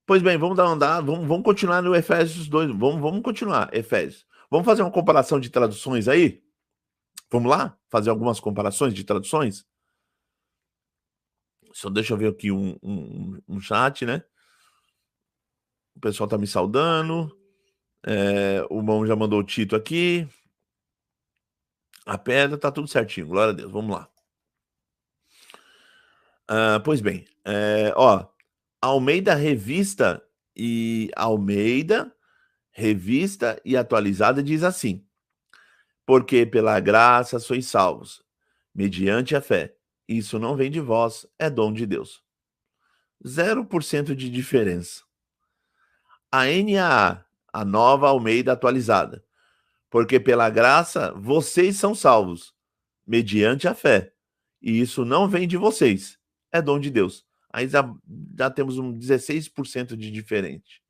Pois bem, vamos dar uma andada, vamos continuar no Efésios 2, vamos continuar, Efésios. Vamos fazer uma comparação de traduções aí? Vamos lá? Fazer algumas comparações de traduções? Só deixa eu ver aqui um chat, né? O pessoal tá me saudando. O irmão já mandou o Tito aqui. A pedra, tá tudo certinho, glória a Deus. Vamos lá. Pois bem, Almeida Revista e Atualizada diz assim: porque pela graça sois salvos, mediante a fé. Isso não vem de vós, é dom de Deus. 0% de diferença. A NAA, a Nova Almeida Atualizada: porque pela graça vocês são salvos, mediante a fé. E isso não vem de vocês, é dom de Deus. Aí já temos um 16% de diferente.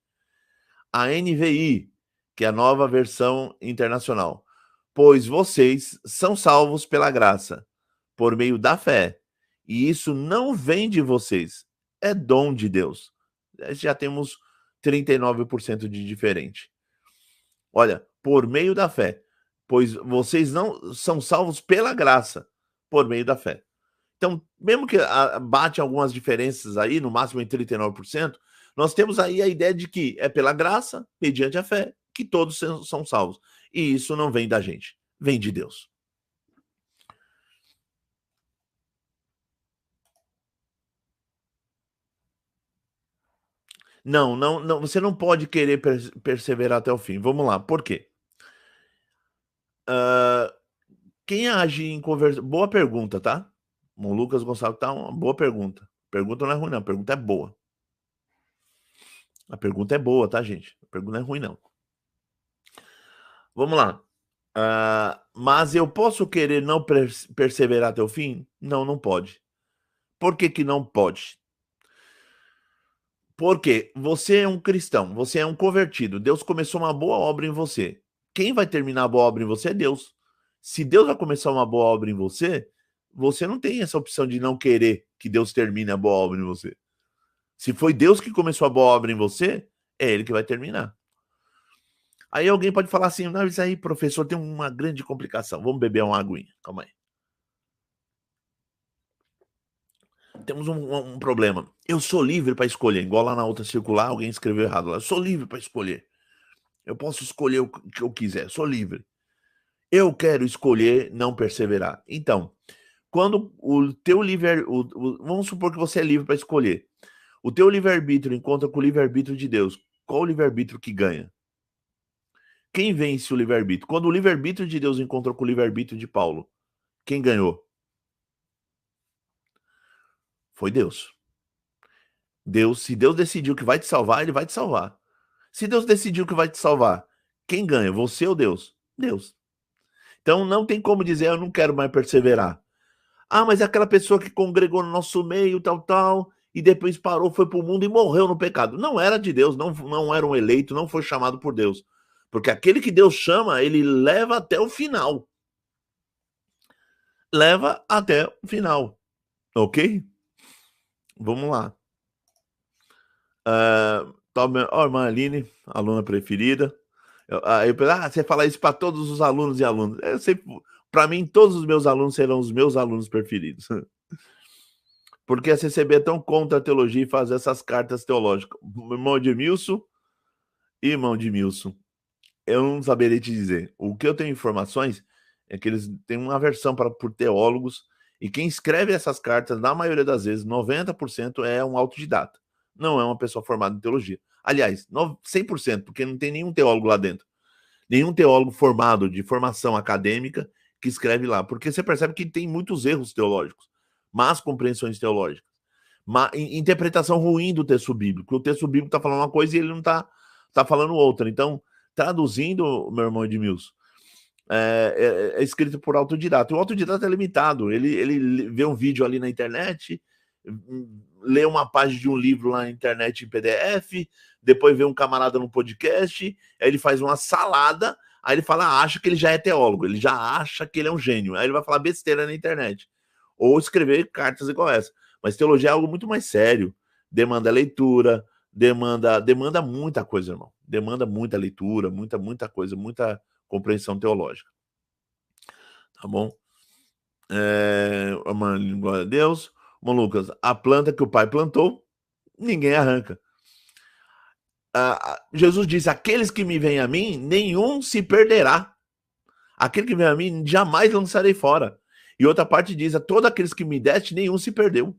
A NVI, que é a Nova Versão Internacional: pois vocês são salvos pela graça, por meio da fé. E isso não vem de vocês, é dom de Deus. Já temos 39% de diferente. Olha, por meio da fé, pois vocês não são salvos pela graça, por meio da fé. Então, mesmo que bate algumas diferenças aí, no máximo em 39%, nós temos aí a ideia de que é pela graça, mediante a fé, que todos são salvos. E isso não vem da gente, vem de Deus. Não, você não pode querer perseverar até o fim. Vamos lá, por quê? Quem age em conversão... Boa pergunta, tá? O Lucas Gonçalves tá uma boa pergunta. Pergunta não é ruim, não. A pergunta é boa. A pergunta é boa, tá, gente? A pergunta não é ruim, não. Vamos lá. Mas eu posso querer não perseverar até o fim? Não, não pode. Por que não pode? Porque você é um cristão, você é um convertido. Deus começou uma boa obra em você. Quem vai terminar a boa obra em você é Deus. Se Deus vai começar uma boa obra em você, você não tem essa opção de não querer que Deus termine a boa obra em você. Se foi Deus que começou a boa obra em você, é Ele que vai terminar. Aí alguém pode falar assim: não, isso aí, professor, tem uma grande complicação. Vamos beber uma aguinha. Calma aí. Temos um problema. Eu sou livre para escolher. Igual lá na outra circular, alguém escreveu errado lá. Eu sou livre para escolher. Eu posso escolher o que eu quiser. Sou livre. Eu quero escolher não perseverar. Então, quando o teu livre... vamos supor que você é livre para escolher. O teu livre-arbítrio encontra com o livre-arbítrio de Deus. Qual o livre-arbítrio que ganha? Quem vence o livre-arbítrio? Quando o livre-arbítrio de Deus encontrou com o livre-arbítrio de Paulo, quem ganhou? Foi Deus. Se Deus decidiu que vai te salvar, ele vai te salvar. Se Deus decidiu que vai te salvar, quem ganha? Você ou Deus? Deus. Então não tem como dizer: eu não quero mais perseverar. Mas é aquela pessoa que congregou no nosso meio, tal, e depois parou, foi para o mundo e morreu no pecado. Não era de Deus, não era um eleito, não foi chamado por Deus. Porque aquele que Deus chama, ele leva até o final. Leva até o final. Ok? Vamos lá. Irmã Aline, aluna preferida. Você fala isso para todos os alunos e alunas. Para mim, todos os meus alunos serão os meus alunos preferidos. Porque a CCB é tão contra a teologia e faz essas cartas teológicas. Irmão de Milson, eu não saberia te dizer. O que eu tenho informações é que eles têm uma aversão por teólogos, e quem escreve essas cartas, na maioria das vezes, 90% é um autodidata. Não é uma pessoa formada em teologia. Aliás, 100%, porque não tem nenhum teólogo lá dentro. Nenhum teólogo formado, de formação acadêmica, que escreve lá. Porque você percebe que tem muitos erros teológicos, más compreensões teológicas, interpretação ruim do texto bíblico. O texto bíblico está falando uma coisa e ele não está falando outra. Então, traduzindo, meu irmão Edmilson, é escrito por autodidata. O autodidata é limitado. Ele vê um vídeo ali na internet, lê uma página de um livro lá na internet em PDF, depois vê um camarada no podcast, aí ele faz uma salada, aí ele acha que ele já é teólogo, ele já acha que ele é um gênio, aí ele vai falar besteira na internet, ou escrever cartas igual essa. Mas teologia é algo muito mais sério. Demanda leitura, demanda muita coisa, irmão. Demanda muita leitura, muita coisa, muita compreensão teológica. Tá bom? Glória a Deus. Bom, Lucas, a planta que o pai plantou, ninguém arranca. Jesus diz: aqueles que me vêm a mim, nenhum se perderá. Aquele que vem a mim, jamais lançarei fora. E outra parte diz: a todos aqueles que me deste, nenhum se perdeu.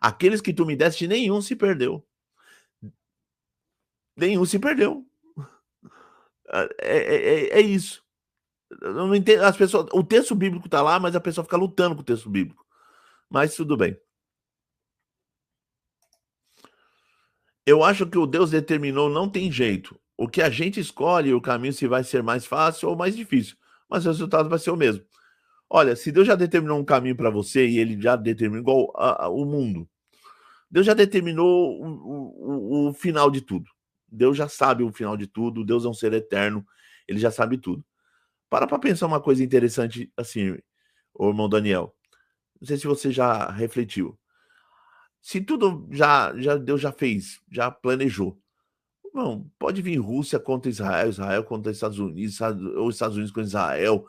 Aqueles que tu me deste, nenhum se perdeu. Nenhum se perdeu. É isso. Eu não entendo, as pessoas, o texto bíblico está lá, mas a pessoa fica lutando com o texto bíblico. Mas tudo bem. Eu acho que o Deus determinou, não tem jeito. O que a gente escolhe, o caminho se vai ser mais fácil ou mais difícil, mas o resultado vai ser o mesmo. Olha, se Deus já determinou um caminho para você e ele já determinou igual o mundo, Deus já determinou o final de tudo. Deus já sabe o final de tudo. Deus é um ser eterno. Ele já sabe tudo. Para pensar uma coisa interessante assim, ô irmão Daniel. Não sei se você já refletiu. Se tudo Deus já fez, já planejou. Não, pode vir Rússia contra Israel, Israel contra Estados Unidos, ou Estados Unidos contra Israel,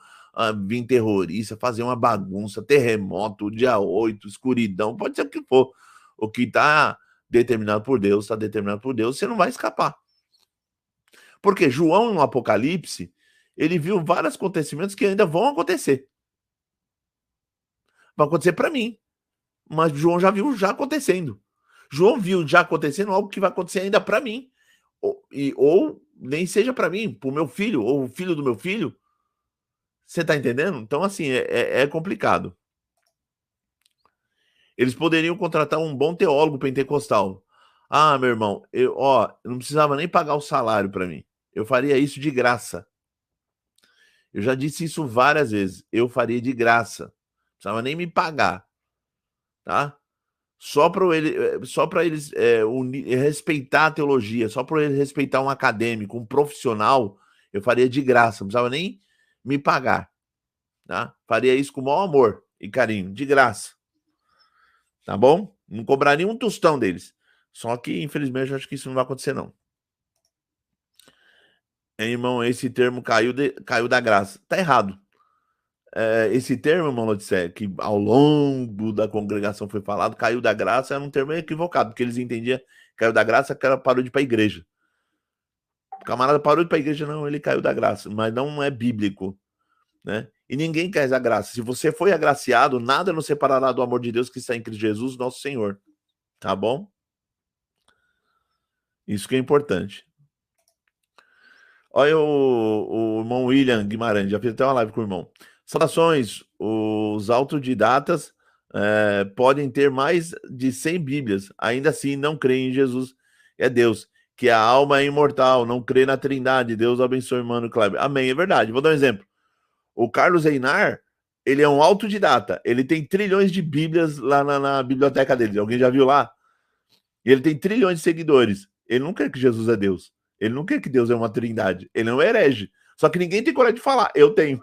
vir terrorista, fazer uma bagunça, terremoto, dia 8, escuridão, pode ser o que for. O que está determinado por Deus, está determinado por Deus, você não vai escapar. Porque João, no Apocalipse, ele viu vários acontecimentos que ainda vão acontecer. Vai acontecer para mim, mas João já viu já acontecendo. João viu já acontecendo algo que vai acontecer ainda para mim. Ou nem seja para mim, para o meu filho, ou o filho do meu filho. Você tá entendendo? Então, assim, é complicado. Eles poderiam contratar um bom teólogo pentecostal. Ah, meu irmão, eu não precisava nem pagar o salário para mim. Eu faria isso de graça. Eu já disse isso várias vezes. Eu faria de graça. Não precisava nem me pagar, tá? Só para eles respeitar a teologia, só para eles respeitar um acadêmico, um profissional, eu faria de graça. Não precisava nem me pagar, tá? Faria isso com o maior amor e carinho, de graça. Tá bom? Não cobraria um tostão deles. Só que, infelizmente, eu acho que isso não vai acontecer, não. Irmão, esse termo caiu da graça. Tá errado. Esse termo, irmão Lodicé, que ao longo da congregação foi falado, caiu da graça, era um termo equivocado, porque eles entendiam caiu da graça que ela parou de ir para a igreja. O camarada parou de ir para a igreja, não, ele caiu da graça, mas não é bíblico, né? E ninguém quer essa graça. Se você foi agraciado, nada nos separará do amor de Deus que está em Cristo Jesus, nosso Senhor. Tá bom? Isso que é importante. Olha o irmão William Guimarães, já fiz até uma live com o irmão. Saudações, os autodidatas podem ter mais de 100 Bíblias, ainda assim não creem em Jesus, é Deus, que a alma é imortal, não crê na Trindade. Deus abençoe, mano Kleber. Amém, é verdade. Vou dar um exemplo. O Carlos Einar, ele é um autodidata, ele tem trilhões de Bíblias lá na biblioteca dele. Alguém já viu lá? E ele tem trilhões de seguidores. Ele não crê que Jesus é Deus. Ele não crê que Deus é uma trindade. Ele é um herege. Só que ninguém tem coragem de falar. Eu tenho.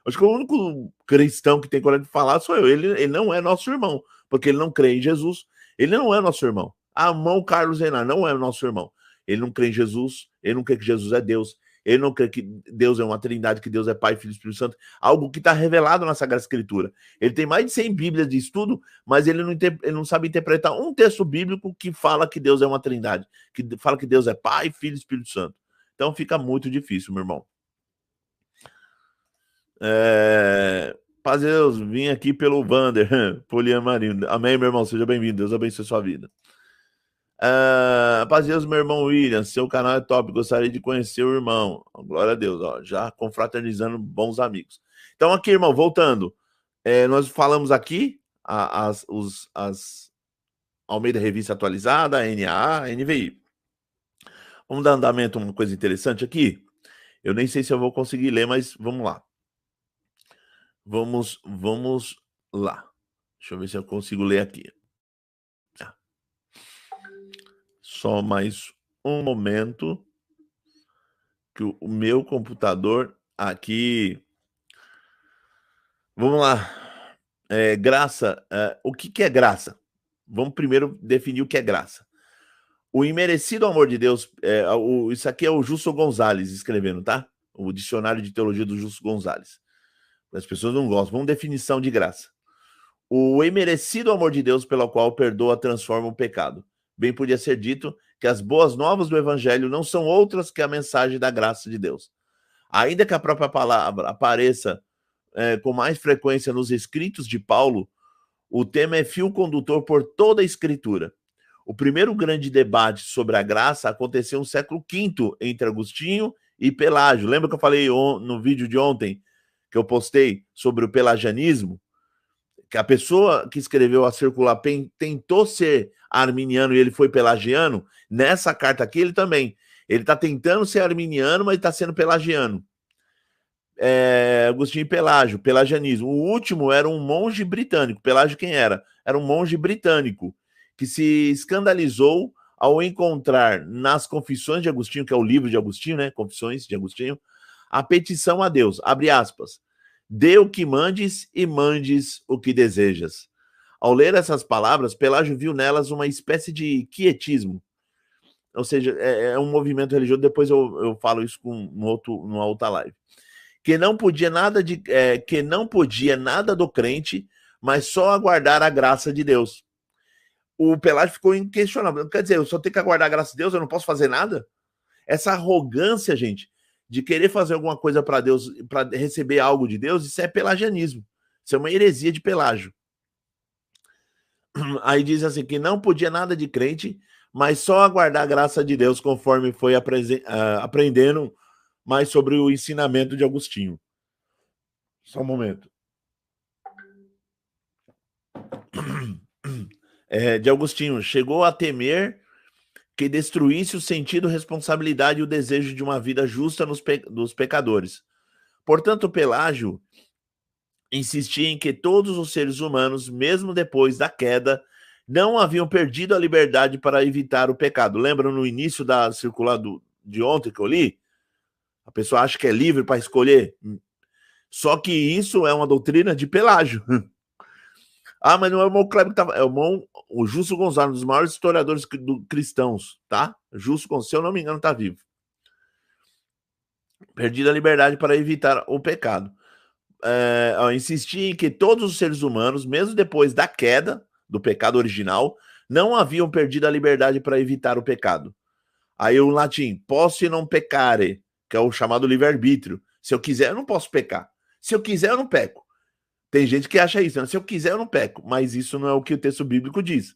Acho que o único cristão que tem coragem de falar sou eu. Ele não é nosso irmão, porque ele não crê em Jesus. Ele não é nosso irmão. A mão Carlos Renan não é nosso irmão. Ele não crê em Jesus. Ele não crê que Jesus é Deus. Ele não crê que Deus é uma trindade, que Deus é Pai, Filho e Espírito Santo. Algo que está revelado na Sagrada Escritura. Ele tem mais de 100 Bíblias de estudo, mas ele não sabe interpretar um texto bíblico que fala que Deus é uma trindade, que fala que Deus é Pai, Filho e Espírito Santo. Então fica muito difícil, meu irmão. Paz de Deus, vim aqui pelo Vander, Poliana Marinho. Amém, meu irmão, seja bem-vindo. Deus abençoe sua vida. Paz de Deus, meu irmão William, seu canal é top, gostaria de conhecer o irmão. Glória a Deus, ó, já confraternizando bons amigos. Então aqui, irmão, voltando, nós falamos aqui as Almeida Revista Atualizada, NAA, NVI. Vamos dar andamento a uma coisa interessante aqui. Eu nem sei se eu vou conseguir ler, mas vamos lá. Vamos lá. Deixa eu ver se eu consigo ler aqui. Só mais um momento que o meu computador aqui. Vamos lá. Graça, o que é graça? Vamos primeiro definir o que é graça. O imerecido amor de Deus, isso aqui é o Justo Gonzalez escrevendo, tá? O dicionário de teologia do Justo Gonzalez. As pessoas não gostam. Vamos definição de graça. O imerecido amor de Deus pelo qual perdoa, transforma o pecado. Bem podia ser dito que as boas novas do evangelho não são outras que a mensagem da graça de Deus. Ainda que a própria palavra apareça com mais frequência nos escritos de Paulo, o tema é fio condutor por toda a escritura. O primeiro grande debate sobre a graça aconteceu no século V entre Agostinho e Pelágio. Lembra que eu falei no vídeo de ontem que eu postei sobre o pelagianismo? Que a pessoa que escreveu a Circular tentou ser arminiano e ele foi pelagiano. Nessa carta aqui ele também. Ele está tentando ser arminiano, mas está sendo pelagiano. Agostinho e Pelágio, pelagianismo. O último era um monge britânico. Pelágio quem era? Era um monge britânico que se escandalizou ao encontrar nas Confissões de Agostinho, que é o livro de Agostinho, né? Confissões de Agostinho, a petição a Deus, abre aspas, dê o que mandes e mandes o que desejas. Ao ler essas palavras, Pelágio viu nelas uma espécie de quietismo, ou seja, é um movimento religioso, depois eu falo isso numa outra live, que não podia nada do crente, mas só aguardar a graça de Deus. O Pelágio ficou inquestionável. Quer dizer, eu só tenho que aguardar a graça de Deus, eu não posso fazer nada? Essa arrogância, gente, de querer fazer alguma coisa para Deus, para receber algo de Deus, isso é pelagianismo. Isso é uma heresia de Pelágio. Aí diz assim, que não podia nada de crente, mas só aguardar a graça de Deus, conforme foi aprendendo mais sobre o ensinamento de Agostinho. Só um momento. De Agostinho, chegou a temer que destruísse o sentido, responsabilidade e o desejo de uma vida justa dos pecadores. Portanto, Pelágio insistia em que todos os seres humanos, mesmo depois da queda, não haviam perdido a liberdade para evitar o pecado. Lembra no início da circular de ontem que eu li? A pessoa acha que é livre para escolher. Só que isso é uma doutrina de Pelágio. Mas não é o irmão Kleber que estava. É o Justo Gonzalo, um dos maiores historiadores cristãos, tá? Justo Gonzalo, se eu não me engano, está vivo. Perdida a liberdade para evitar o pecado. Insistia em que todos os seres humanos, mesmo depois da queda do pecado original, não haviam perdido a liberdade para evitar o pecado. Aí o latim, posso não pecare, que é o chamado livre-arbítrio. Se eu quiser, eu não posso pecar. Se eu quiser, eu não peco. Tem gente que acha isso, né? Se eu quiser, eu não peco. Mas isso não é o que o texto bíblico diz,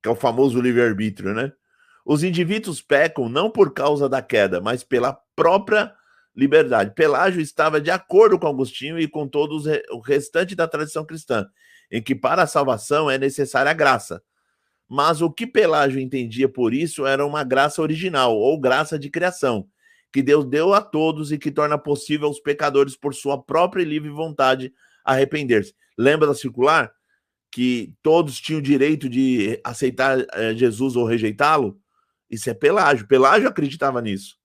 que é o famoso livre-arbítrio, né? Os indivíduos pecam não por causa da queda, mas pela própria liberdade. Pelágio estava de acordo com Agostinho e com todo o restante da tradição cristã, em que para a salvação é necessária a graça. Mas o que Pelágio entendia por isso era uma graça original, ou graça de criação, que Deus deu a todos e que torna possível aos pecadores, por sua própria e livre vontade, arrepender-se. Lembra da circular? Que todos tinham o direito de aceitar Jesus ou rejeitá-lo? Isso é Pelágio. Pelágio acreditava nisso.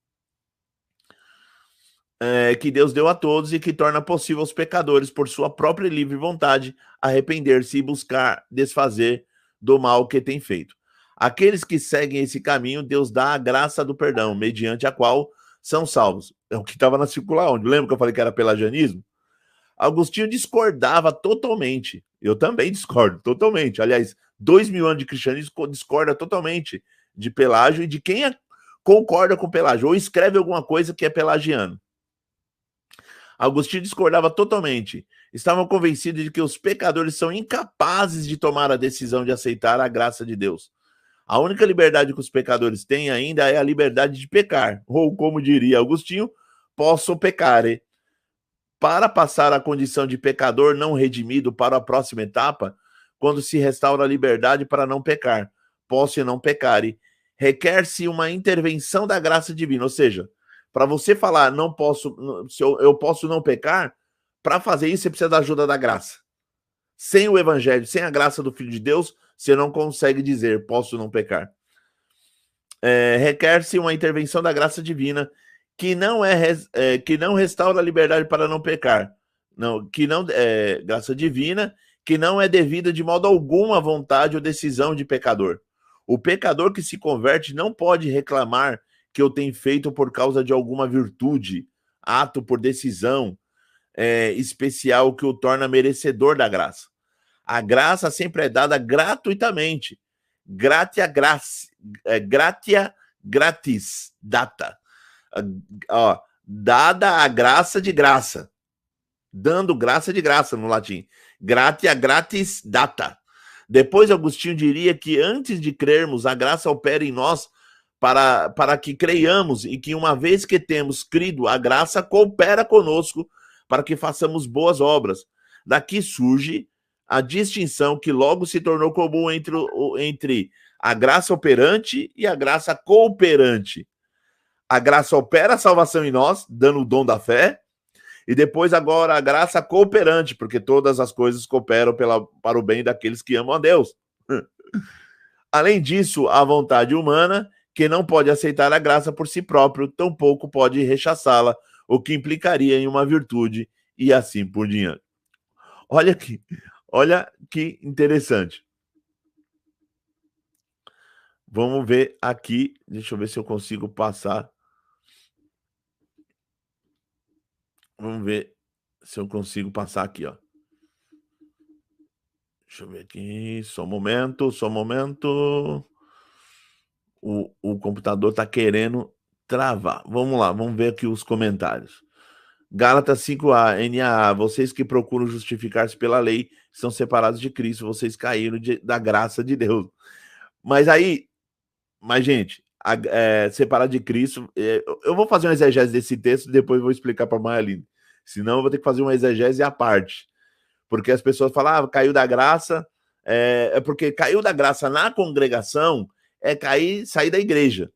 Que Deus deu a todos e que torna possível aos pecadores, por sua própria e livre vontade, arrepender-se e buscar desfazer do mal que tem feito. Aqueles que seguem esse caminho, Deus dá a graça do perdão, mediante a qual são salvos. É o que estava na circular, onde lembra que eu falei que era pelagianismo? Agostinho discordava totalmente. Eu também discordo totalmente. Aliás, 2000 anos de cristianismo discorda totalmente de Pelágio e de quem concorda com Pelágio ou escreve alguma coisa que é pelagiano. Agostinho discordava totalmente. Estavam convencidos de que os pecadores são incapazes de tomar a decisão de aceitar a graça de Deus. A única liberdade que os pecadores têm ainda é a liberdade de pecar. Ou, como diria Agostinho, possam pecar. Para passar a condição de pecador não redimido para a próxima etapa, quando se restaura a liberdade para não pecar, posso não pecar, requer-se uma intervenção da graça divina. Ou seja, para você falar não posso, eu posso não pecar, para fazer isso você precisa da ajuda da graça. Sem o evangelho, sem a graça do Filho de Deus, você não consegue dizer posso não pecar. Requer-se uma intervenção da graça divina que não restaura a liberdade para não pecar. Não, graça divina que não é devida de modo algum à vontade ou decisão de pecador. O pecador que se converte não pode reclamar que eu tenho feito por causa de alguma virtude, ato por decisão especial que o torna merecedor da graça. A graça sempre é dada gratuitamente. Gratia gratis data. Dada a graça de graça. Dando graça de graça no latim. Gratia gratis data. Depois Agostinho diria que antes de crermos, a graça opera em nós para que creiamos e que uma vez que temos crido, a graça coopera conosco para que façamos boas obras. Daqui surge a distinção que logo se tornou comum entre a graça operante e a graça cooperante. A graça opera a salvação em nós, dando o dom da fé, e depois agora a graça cooperante, porque todas as coisas cooperam para o bem daqueles que amam a Deus. Além disso, a vontade humana, que não pode aceitar a graça por si próprio, tampouco pode rechaçá-la, o que implicaria em uma virtude e assim por diante. Olha que interessante. Vamos ver aqui, deixa eu ver se eu consigo passar. Vamos ver se eu consigo passar aqui, ó. Deixa eu ver aqui, só um momento. O computador tá querendo travar. Vamos lá, vamos ver aqui os comentários. Gálatas 5a, NAA, vocês que procuram justificar-se pela lei são separados de Cristo, vocês caíram da graça de Deus. Mas, gente, separado de Cristo, eu vou fazer uma exegese desse texto e depois vou explicar para a Maia. Senão eu vou ter que fazer uma exegese à parte. Porque as pessoas falam, caiu da graça, porque caiu da graça na congregação sair da igreja.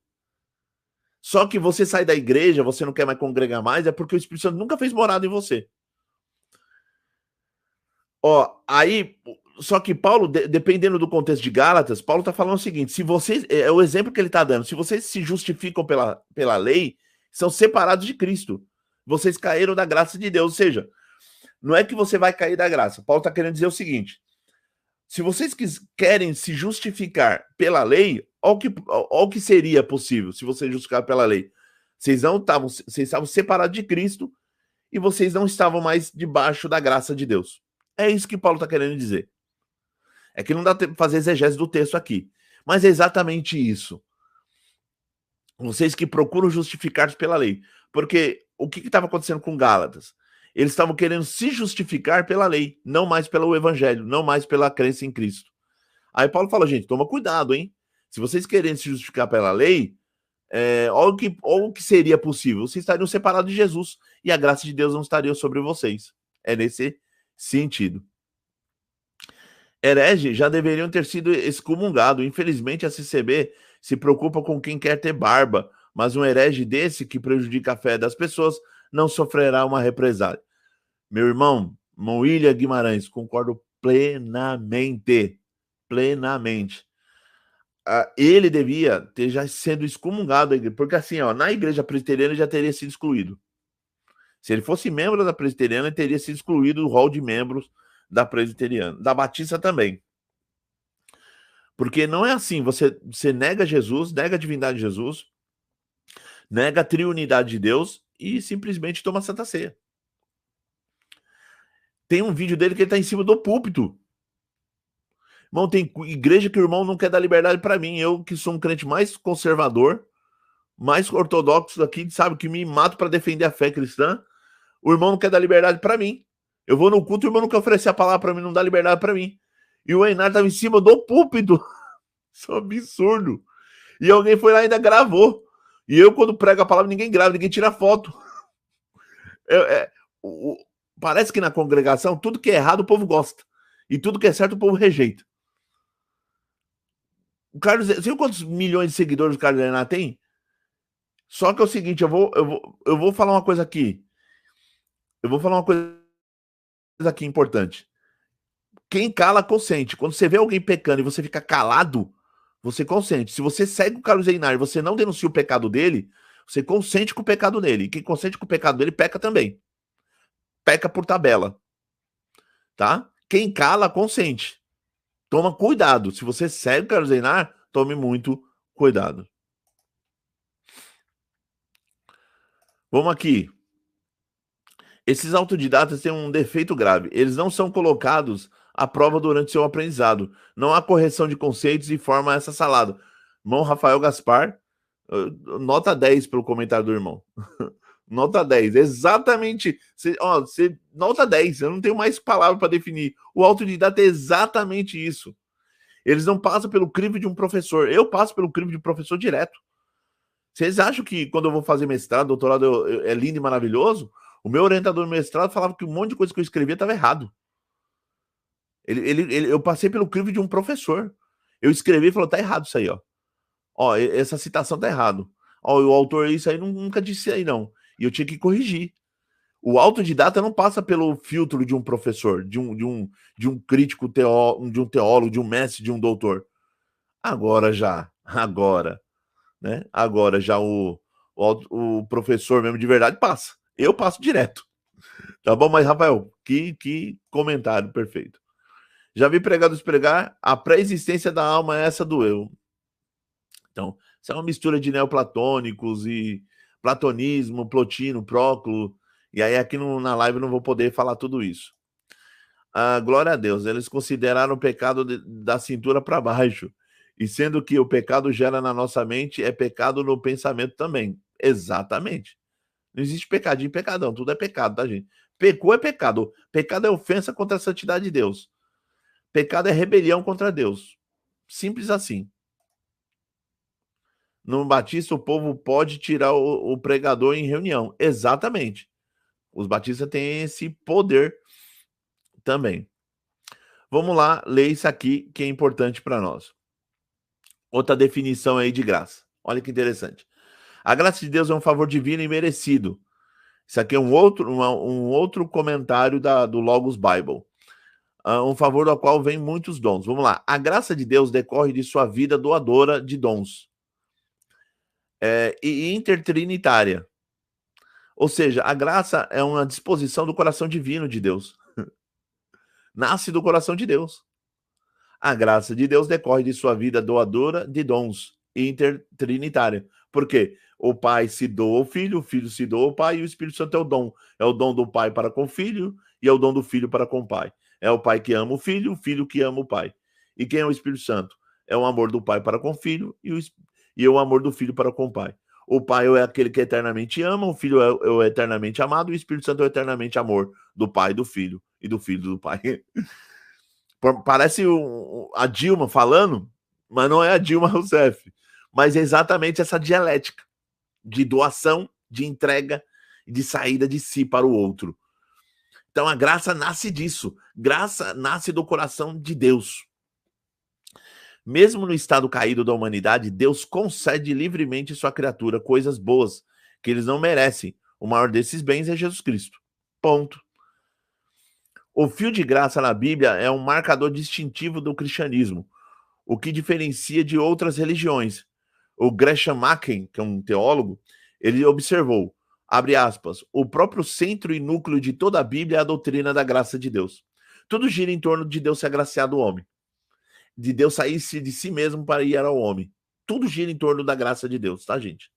Só que você sai da igreja, você não quer mais congregar mais, é porque o Espírito Santo nunca fez morada em você. Só que Paulo, dependendo do contexto de Gálatas, Paulo está falando o seguinte, se vocês, é o exemplo que ele está dando, se vocês se justificam pela lei, são separados de Cristo. Vocês caíram da graça de Deus, ou seja, não é que você vai cair da graça. Paulo está querendo dizer o seguinte, se vocês querem se justificar pela lei, olha o que seria possível se você justificar pela lei. Vocês estavam separados de Cristo e vocês não estavam mais debaixo da graça de Deus. É isso que Paulo está querendo dizer. É que não dá tempo de fazer exegese do texto aqui. Mas é exatamente isso. Vocês que procuram justificar-se pela lei. Porque o que estava acontecendo com Gálatas? Eles estavam querendo se justificar pela lei, não mais pelo evangelho, não mais pela crença em Cristo. Aí Paulo fala, gente, toma cuidado, hein? Se vocês querem se justificar pela lei, olha o que seria possível. Vocês estariam separados de Jesus e a graça de Deus não estaria sobre vocês. É nesse sentido. Hereges já deveriam ter sido excomungados. Infelizmente, a CCB se preocupa com quem quer ter barba, mas um herege desse que prejudica a fé das pessoas não sofrerá uma represália. Meu irmão William Guimarães, concordo plenamente. Ele devia ter já sido excomungado, porque assim, na igreja presbiteriana ele já teria sido excluído. Se ele fosse membro da presbiteriana, ele teria sido excluído do rol de membros da presbiteriana, da batista também. Porque não é assim, você nega Jesus, nega a divindade de Jesus, nega a triunidade de Deus e simplesmente toma a Santa Ceia. Tem um vídeo dele que ele está em cima do púlpito. Irmão, tem igreja que o irmão não quer dar liberdade para mim. Eu, que sou um crente mais conservador, mais ortodoxo aqui, sabe, que me mato para defender a fé cristã, o irmão não quer dar liberdade para mim. Eu vou no culto, o irmão não quer oferecer a palavra para mim, não dá liberdade para mim. E o Einar estava em cima do púlpito. Isso é um absurdo. E alguém foi lá e ainda gravou. E eu, quando prego a palavra, ninguém grava, ninguém tira foto. Parece que na congregação, tudo que é errado o povo gosta. E tudo que é certo o povo rejeita. O Carlos, você viu quantos milhões de seguidores o Carlos Renato tem? Só que é o seguinte, eu vou falar uma coisa aqui. Eu vou falar uma coisa aqui importante. Quem cala, consente. Quando você vê alguém pecando e você fica calado, você consente. Se você segue o Carlos Einar e você não denuncia o pecado dele, você consente com o pecado dele. E quem consente com o pecado dele, peca também. Peca por tabela. Tá? Quem cala, consente. Toma cuidado. Se você segue o Carlos Einar, tome muito cuidado. Vamos aqui. Esses autodidatas têm um defeito grave. Eles não são colocados à prova durante seu aprendizado. Não há correção de conceitos e forma essa salada. Irmão Rafael Gaspar, nota 10 pelo comentário do irmão. Nota 10, exatamente. Nota 10, eu não tenho mais palavra para definir. O autodidata é exatamente isso. Eles não passam pelo crivo de um professor. Eu passo pelo crivo de um professor direto. Vocês acham que quando eu vou fazer mestrado, doutorado, é lindo e maravilhoso? O meu orientador do mestrado falava que um monte de coisa que eu escrevia estava errado. Eu passei pelo crivo de um professor. Eu escrevi e falou, tá errado isso aí, ó. Ó, essa citação tá errado. Ó, o autor isso aí nunca disse aí, não. E eu tinha que corrigir. O autodidata não passa pelo filtro de um professor, de um crítico, de um teólogo, de um mestre, de um doutor. Agora já o professor mesmo de verdade passa. Eu passo direto. Tá bom? Mas, Rafael, que comentário perfeito. Já vi pregados pregar, a pré-existência da alma é essa do eu. Então, isso é uma mistura de neoplatônicos e platonismo, Plotino, Próclo. E aí aqui na live eu não vou poder falar tudo isso. Glória a Deus, eles consideraram o pecado da cintura para baixo. E sendo que o pecado gera na nossa mente, é pecado no pensamento também. Exatamente. Não existe pecadinho e pecadão, tudo é pecado, tá, gente? Pecou é pecado. Pecado é ofensa contra a santidade de Deus. Pecado é rebelião contra Deus. Simples assim. No Batista, o povo pode tirar o pregador em reunião. Exatamente. Os batistas têm esse poder também. Vamos lá, ler isso aqui que é importante para nós. Outra definição aí de graça. Olha que interessante. A graça de Deus é um favor divino e merecido. Isso aqui é um outro comentário do Logos Bible. Um favor do qual vem muitos dons. Vamos lá. A graça de Deus decorre de sua vida doadora de dons. E intertrinitária. Ou seja, a graça é uma disposição do coração divino de Deus. Nasce do coração de Deus. A graça de Deus decorre de sua vida doadora de dons, intertrinitária. Por quê? O Pai se doa ao Filho, o Filho se doa ao Pai, e o Espírito Santo é o dom. É o dom do Pai para com o Filho, e é o dom do Filho para com o Pai. É o Pai que ama o Filho que ama o Pai. E quem é o Espírito Santo? É o amor do Pai para com o Filho, e é o amor do Filho para com o Pai. O Pai é aquele que eternamente ama, o Filho é o eternamente amado, e o Espírito Santo é o eternamente amor do Pai, do Filho, e do Filho do Pai. Parece a Dilma falando, mas não é a Dilma Rousseff. Mas é exatamente essa dialética de doação, de entrega e de saída de si para o outro. Então a graça nasce disso. Graça nasce do coração de Deus. Mesmo no estado caído da humanidade, Deus concede livremente sua criatura coisas boas que eles não merecem. O maior desses bens é Jesus Cristo. Ponto. O fio de graça na Bíblia é um marcador distintivo do cristianismo, o que diferencia de outras religiões. O Gresham Machen, que é um teólogo, ele observou, abre aspas, o próprio centro e núcleo de toda a Bíblia é a doutrina da graça de Deus. Tudo gira em torno de Deus ser agraciado ao homem, de Deus sair de si mesmo para ir ao homem. Tudo gira em torno da graça de Deus, tá, gente?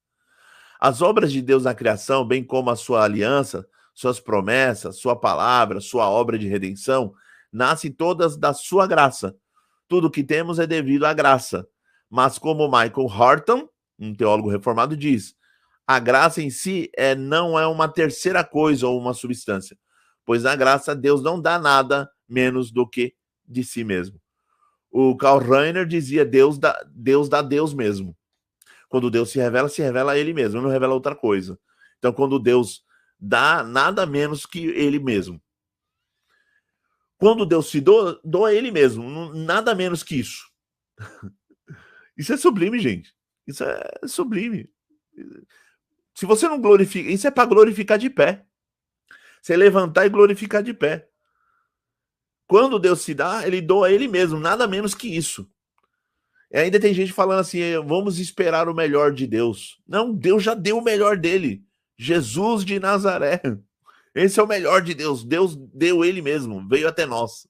As obras de Deus na criação, bem como a sua aliança, suas promessas, sua palavra, sua obra de redenção, nascem todas da sua graça. Tudo que temos é devido à graça. Mas como Michael Horton, um teólogo reformado, diz, a graça em si não é uma terceira coisa ou uma substância, pois na graça Deus não dá nada menos do que de si mesmo. O Karl Rahner dizia, Deus dá Deus mesmo. Quando Deus se revela a ele mesmo, não revela outra coisa. Então, quando Deus dá, nada menos que ele mesmo. Quando Deus se doa a ele mesmo, nada menos que isso. Isso é sublime, gente. Isso é sublime. Se você não glorifica, isso é para glorificar de pé. Você levantar e glorificar de pé. Quando Deus se dá, ele doa a ele mesmo, nada menos que isso. E ainda tem gente falando assim, vamos esperar o melhor de Deus. Não, Deus já deu o melhor dele. Jesus de Nazaré. Esse é o melhor de Deus. Deus deu ele mesmo, veio até nós.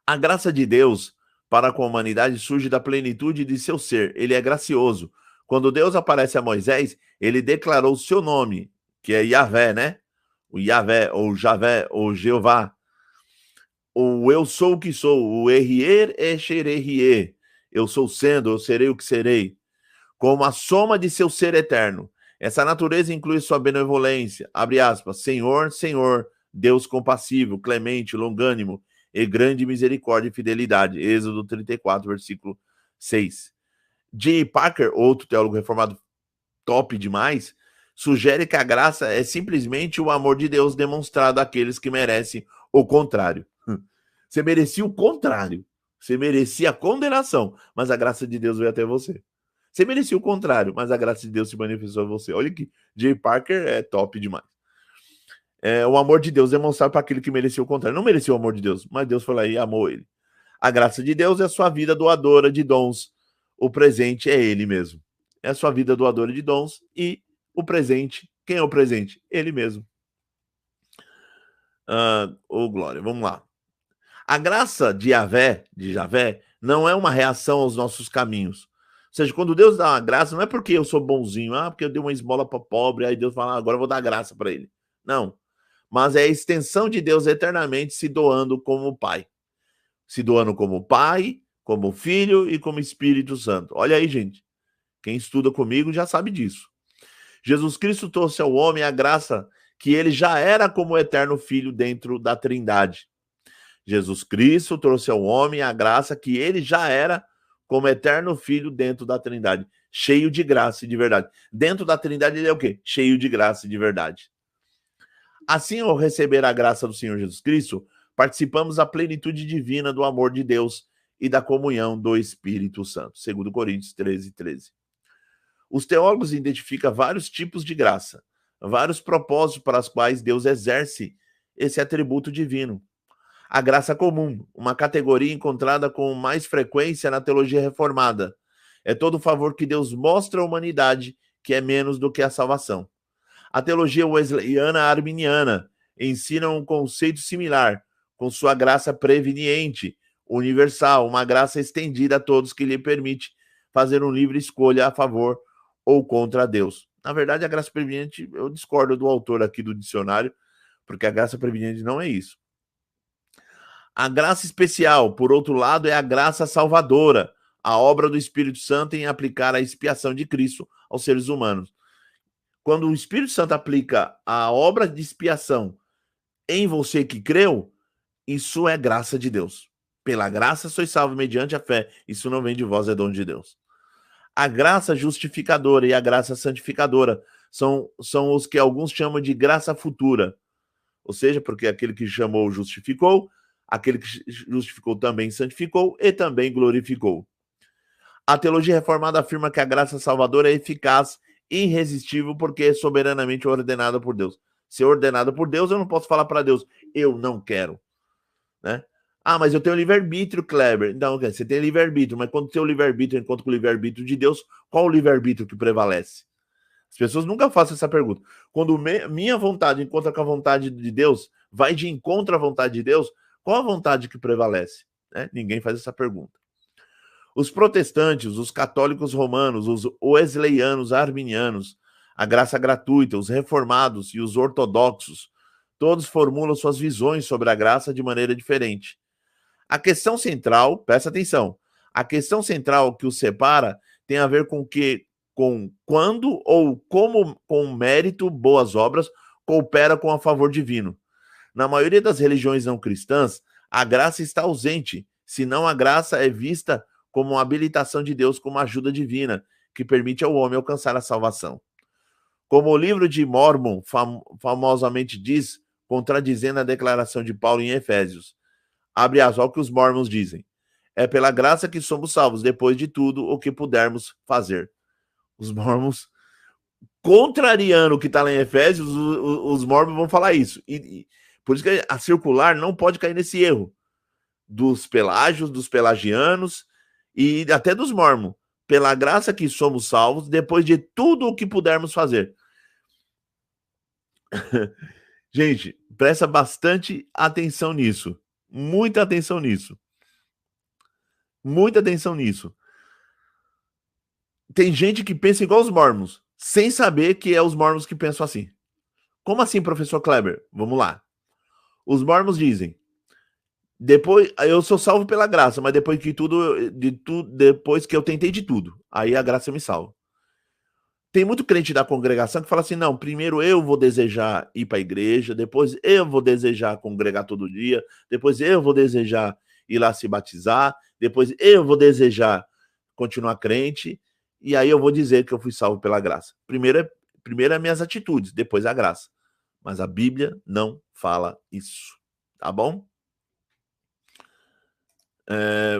A graça de Deus para com a humanidade surge da plenitude de seu ser. Ele é gracioso. Quando Deus aparece a Moisés, ele declarou o seu nome, que é Yahvé, né? O Yahvé, ou Javé, ou Jeová. O eu sou o que sou, o Errier e Xererie. Eu sou sendo, eu serei o que serei. Como a soma de seu ser eterno. Essa natureza inclui sua benevolência, abre aspas, Senhor, Senhor, Deus compassivo, clemente, longânimo e grande misericórdia e fidelidade. Êxodo 34, versículo 6. J. Packer, outro teólogo reformado top demais, sugere que a graça é simplesmente o amor de Deus demonstrado àqueles que merecem o contrário. Você merecia o contrário. Você merecia a condenação, mas a graça de Deus veio até você. Você merecia o contrário, mas a graça de Deus se manifestou a você. Olha que J. Parker é top demais. O amor de Deus demonstrado para aquele que merecia o contrário. Não merecia o amor de Deus, mas Deus foi lá e amou ele. A graça de Deus é a sua vida doadora de dons. O presente é ele mesmo. É a sua vida doadora de dons e o presente. Quem é o presente? Ele mesmo. Glória, vamos lá. A graça de Javé, não é uma reação aos nossos caminhos. Ou seja, quando Deus dá uma graça, não é porque eu sou bonzinho, porque eu dei uma esmola para pobre, aí Deus fala, agora eu vou dar graça para ele. Não. Mas é a extensão de Deus eternamente se doando como Pai. Se doando como Pai, como Filho e como Espírito Santo. Olha aí, gente. Quem estuda comigo já sabe disso. Jesus Cristo trouxe ao homem a graça que ele já era como eterno Filho dentro da Trindade. Jesus Cristo trouxe ao homem a graça que ele já era como eterno Filho dentro da Trindade, cheio de graça e de verdade. Dentro da Trindade ele é o quê? Cheio de graça e de verdade. Assim, ao receber a graça do Senhor Jesus Cristo, participamos da plenitude divina do amor de Deus e da comunhão do Espírito Santo. 2 Coríntios 13, 13. Os teólogos identificam vários tipos de graça, vários propósitos para os quais Deus exerce esse atributo divino. A graça comum, uma categoria encontrada com mais frequência na teologia reformada. É todo o favor que Deus mostra à humanidade, que é menos do que a salvação. A teologia wesleyana arminiana ensina um conceito similar, com sua graça preveniente, universal, uma graça estendida a todos que lhe permite fazer uma livre escolha a favor ou contra Deus. Na verdade, a graça preveniente, eu discordo do autor aqui do dicionário, porque a graça preveniente não é isso. A graça especial, por outro lado, é a graça salvadora, a obra do Espírito Santo em aplicar a expiação de Cristo aos seres humanos. Quando o Espírito Santo aplica a obra de expiação em você que creu, isso é graça de Deus. Pela graça sois salvos mediante a fé. Isso não vem de vós, é dom de Deus. A graça justificadora e a graça santificadora são os que alguns chamam de graça futura. Ou seja, porque aquele que chamou justificou, aquele que justificou também santificou e também glorificou. A teologia reformada afirma que a graça salvadora é eficaz e irresistível porque é soberanamente ordenada por Deus. Se é ordenada por Deus, eu não posso falar para Deus, eu não quero. Né? Mas eu tenho livre-arbítrio, Kleber. Então, você tem livre-arbítrio, mas quando o seu livre-arbítrio encontra com o livre-arbítrio de Deus, qual o livre-arbítrio que prevalece? As pessoas nunca fazem essa pergunta. Quando minha vontade encontra com a vontade de Deus, vai de encontro à vontade de Deus, qual a vontade que prevalece? Né? Ninguém faz essa pergunta. Os protestantes, os católicos romanos, os wesleyanos, arminianos, a graça gratuita, os reformados e os ortodoxos, todos formulam suas visões sobre a graça de maneira diferente. A questão central, presta atenção, a questão central que os separa tem a ver com quando ou como, com mérito, boas obras, coopera com a favor divino. Na maioria das religiões não cristãs, a graça está ausente, senão a graça é vista como uma habilitação de Deus, como uma ajuda divina, que permite ao homem alcançar a salvação. Como o livro de Mormon famosamente diz, contradizendo a declaração de Paulo em Efésios, abre aspas, o que os mormons dizem, é pela graça que somos salvos, depois de tudo o que pudermos fazer. Os mormons, contrariando o que está lá em Efésios, os mormons vão falar isso. E por isso que a circular não pode cair nesse erro dos pelágios, dos pelagianos e até dos mormons. Pela graça que somos salvos, depois de tudo o que pudermos fazer. Gente, presta bastante atenção nisso. Muita atenção nisso. Muita atenção nisso. Tem gente que pensa igual os mormons, sem saber que é os mormons que pensam assim. Como assim, professor Kleber? Vamos lá. Os mormons dizem: depois eu sou salvo pela graça, mas depois que depois que eu tentei de tudo, aí a graça me salva. Tem muito crente da congregação que fala assim: não, primeiro eu vou desejar ir para a igreja, depois eu vou desejar congregar todo dia, depois eu vou desejar ir lá se batizar, depois eu vou desejar continuar crente, e aí eu vou dizer que eu fui salvo pela graça. Primeiro é minhas atitudes, depois a graça. Mas a Bíblia não fala isso, tá bom?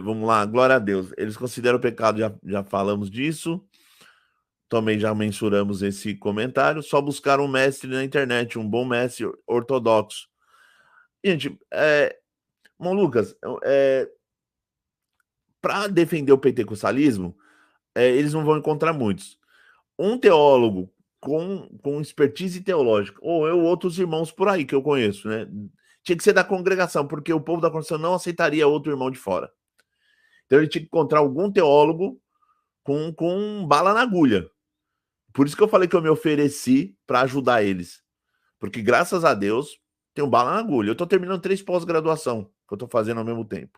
Vamos lá, glória a Deus. Eles consideram pecado, já falamos disso. Também já mensuramos esse comentário. Só buscar um mestre na internet, um bom mestre ortodoxo. Gente, irmão Lucas, para defender o pentecostalismo, eles não vão encontrar muitos. Um teólogo com expertise teológica, ou outros irmãos por aí que eu conheço, né? Tinha que ser da congregação, porque o povo da congregação não aceitaria outro irmão de fora. Então ele tinha que encontrar algum teólogo com bala na agulha. Por isso que eu falei que eu me ofereci para ajudar eles. Porque graças a Deus tenho bala na agulha. Eu estou terminando 3 pós-graduação que eu estou fazendo ao mesmo tempo.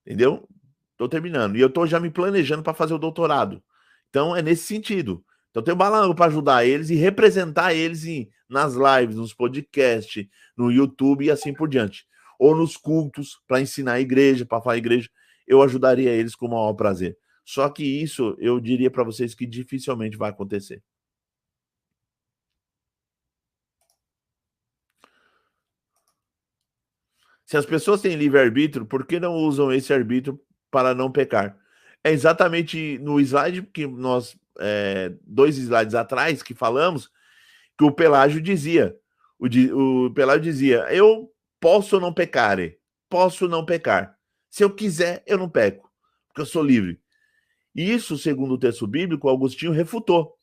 Entendeu? Estou terminando. E eu estou já me planejando para fazer o doutorado. Então é nesse sentido. Então tenho bala para ajudar eles e representar eles nas lives, nos podcasts, no YouTube e assim por diante. Ou nos cultos, para ensinar a igreja, para falar a igreja. Eu ajudaria eles com o maior prazer. Só que isso eu diria para vocês que dificilmente vai acontecer. Se as pessoas têm livre-arbítrio, por que não usam esse arbítrio para não pecar? É exatamente no slide que nós, 2 slides atrás, que falamos, que o Pelágio dizia. O Pelágio dizia: eu posso não pecar, posso não pecar. Se eu quiser, eu não peco, porque eu sou livre. E isso, segundo o texto bíblico, Agostinho refutou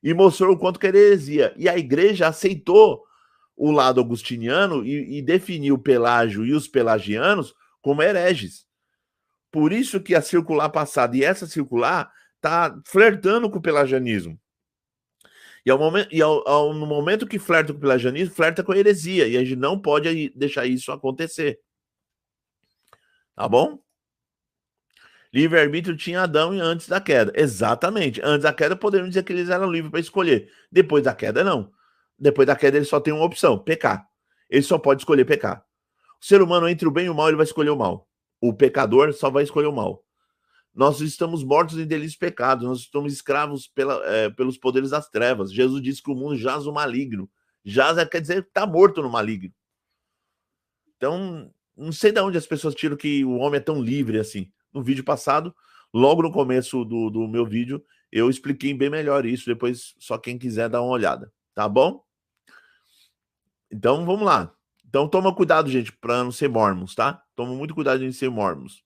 e mostrou o quanto que era heresia. E a igreja aceitou o lado agustiniano e definiu o Pelágio e os pelagianos como hereges. Por isso que a circular passada e essa circular está flertando com o pelagianismo. No momento que flerta com o pelagianismo, flerta com a heresia. E a gente não pode deixar isso acontecer. Tá bom? Livre-arbítrio tinha Adão antes da queda. Exatamente. Antes da queda, podemos dizer que eles eram livres para escolher. Depois da queda, não. Depois da queda, ele só tem uma opção: pecar. Ele só pode escolher pecar. O ser humano, entre o bem e o mal, ele vai escolher o mal. O pecador só vai escolher o mal. Nós estamos mortos em delitos e pecados. Nós estamos escravos pelos poderes das trevas. Jesus disse que o mundo jaz o maligno. Jaz quer dizer que está morto no maligno. Então, não sei de onde as pessoas tiram que o homem é tão livre assim. No vídeo passado, logo no começo do meu vídeo, eu expliquei bem melhor isso. Depois, só quem quiser dar uma olhada. Tá bom? Então, vamos lá. Então, toma cuidado, gente, para não ser mormons, tá? Toma muito cuidado em ser mormons.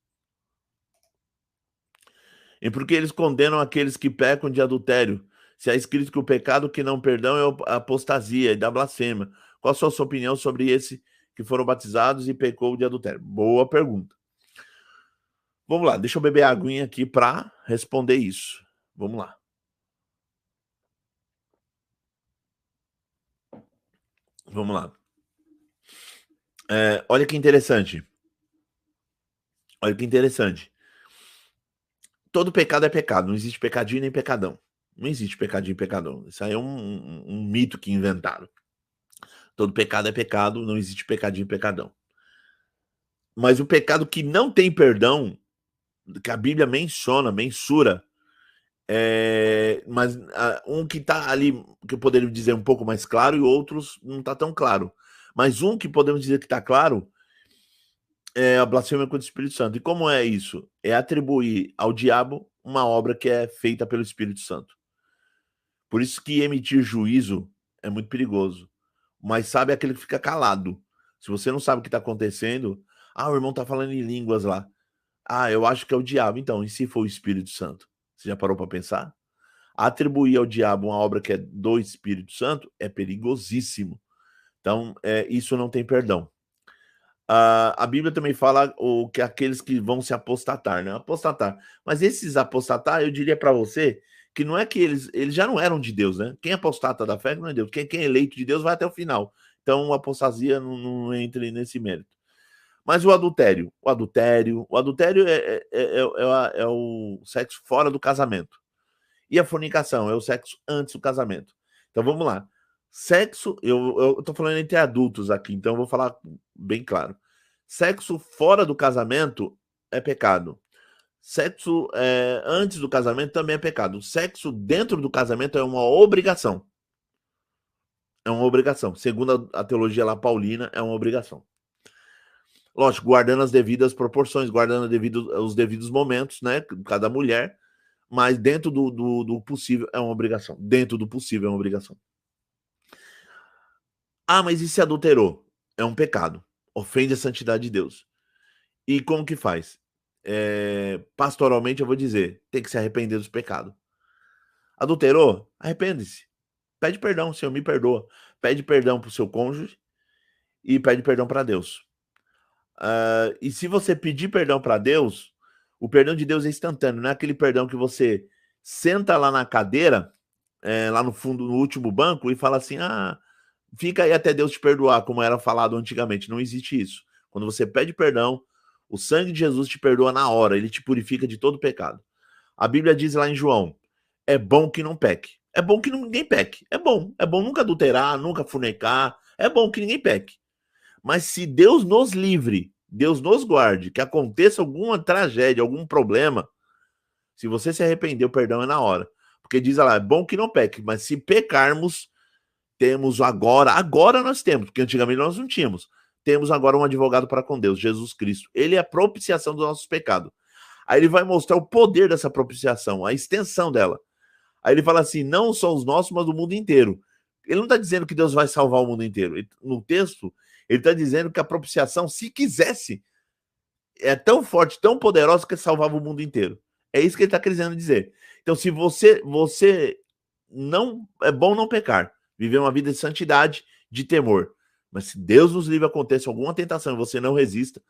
E porque eles condenam aqueles que pecam de adultério. Se é escrito que o pecado que não perdão é a apostasia e da blasfêmia. Qual a sua opinião sobre esse que foram batizados e pecou de adultério? Boa pergunta. Vamos lá, deixa eu beber a aguinha aqui para responder isso. Vamos lá. Vamos lá. Olha que interessante. Olha que interessante. Todo pecado é pecado. Não existe pecadinho nem pecadão. Não existe pecadinho e pecadão. Isso aí é um mito que inventaram. Todo pecado é pecado. Não existe pecadinho e pecadão. Mas o pecado que não tem perdão, que a Bíblia mensura, mas um que está ali, que eu poderia dizer um pouco mais claro, e outros não está tão claro. Mas um que podemos dizer que está claro é a blasfêmia contra o Espírito Santo. E como é isso? É atribuir ao diabo uma obra que é feita pelo Espírito Santo. Por isso que emitir juízo é muito perigoso. Mas sabe aquele que fica calado. Se você não sabe o que está acontecendo, o irmão está falando em línguas lá. Eu acho que é o diabo. Então, e se for o Espírito Santo? Você já parou para pensar? Atribuir ao diabo uma obra que é do Espírito Santo é perigosíssimo. Então, isso não tem perdão. A Bíblia também fala que aqueles que vão se apostatar, né? Apostatar. Mas esses apostatar, eu diria para você que não é que eles já não eram de Deus, né? Quem apostata da fé não é Deus. Quem é eleito de Deus vai até o final. Então, a apostasia não entra nesse mérito. Mas o adultério é o sexo fora do casamento. E a fornicação é o sexo antes do casamento. Então vamos lá. Sexo, eu tô falando entre adultos aqui, então eu vou falar bem claro. Sexo fora do casamento é pecado. Sexo antes do casamento também é pecado. Sexo dentro do casamento é uma obrigação. É uma obrigação. Segundo a teologia lá paulina, é uma obrigação. Lógico, guardando as devidas proporções, guardando os devidos momentos, né? Cada mulher, mas dentro do possível é uma obrigação. Dentro do possível é uma obrigação. Ah, mas e se adulterou? É um pecado. Ofende a santidade de Deus. E como que faz? Pastoralmente eu vou dizer, tem que se arrepender dos pecados. Adulterou? Arrepende-se. Pede perdão, Senhor, me perdoa. Pede perdão para o seu cônjuge e pede perdão para Deus. E se você pedir perdão para Deus, o perdão de Deus é instantâneo, não é aquele perdão que você senta lá na cadeira, lá no fundo, no último banco, e fala assim: fica aí até Deus te perdoar, como era falado antigamente. Não existe isso. Quando você pede perdão, o sangue de Jesus te perdoa na hora, ele te purifica de todo pecado. A Bíblia diz lá em João: é bom que não peque. É bom que ninguém peque. É bom nunca adulterar, nunca fornicar. É bom que ninguém peque. Mas se Deus nos livre, Deus nos guarde, que aconteça alguma tragédia, algum problema, se você se arrepender, o perdão é na hora. Porque diz lá, é bom que não peque, mas se pecarmos, temos agora nós temos, porque antigamente nós não tínhamos. Temos agora um advogado para com Deus, Jesus Cristo. Ele é a propiciação dos nossos pecados. Aí ele vai mostrar o poder dessa propiciação, a extensão dela. Aí ele fala assim, não só os nossos, mas do mundo inteiro. Ele não está dizendo que Deus vai salvar o mundo inteiro. No texto, ele está dizendo que a propiciação, se quisesse, é tão forte, tão poderosa que salvava o mundo inteiro. É isso que ele está querendo dizer. Então, se você não é bom não pecar, viver uma vida de santidade, de temor. Mas se Deus nos livre, aconteça alguma tentação e você não resista,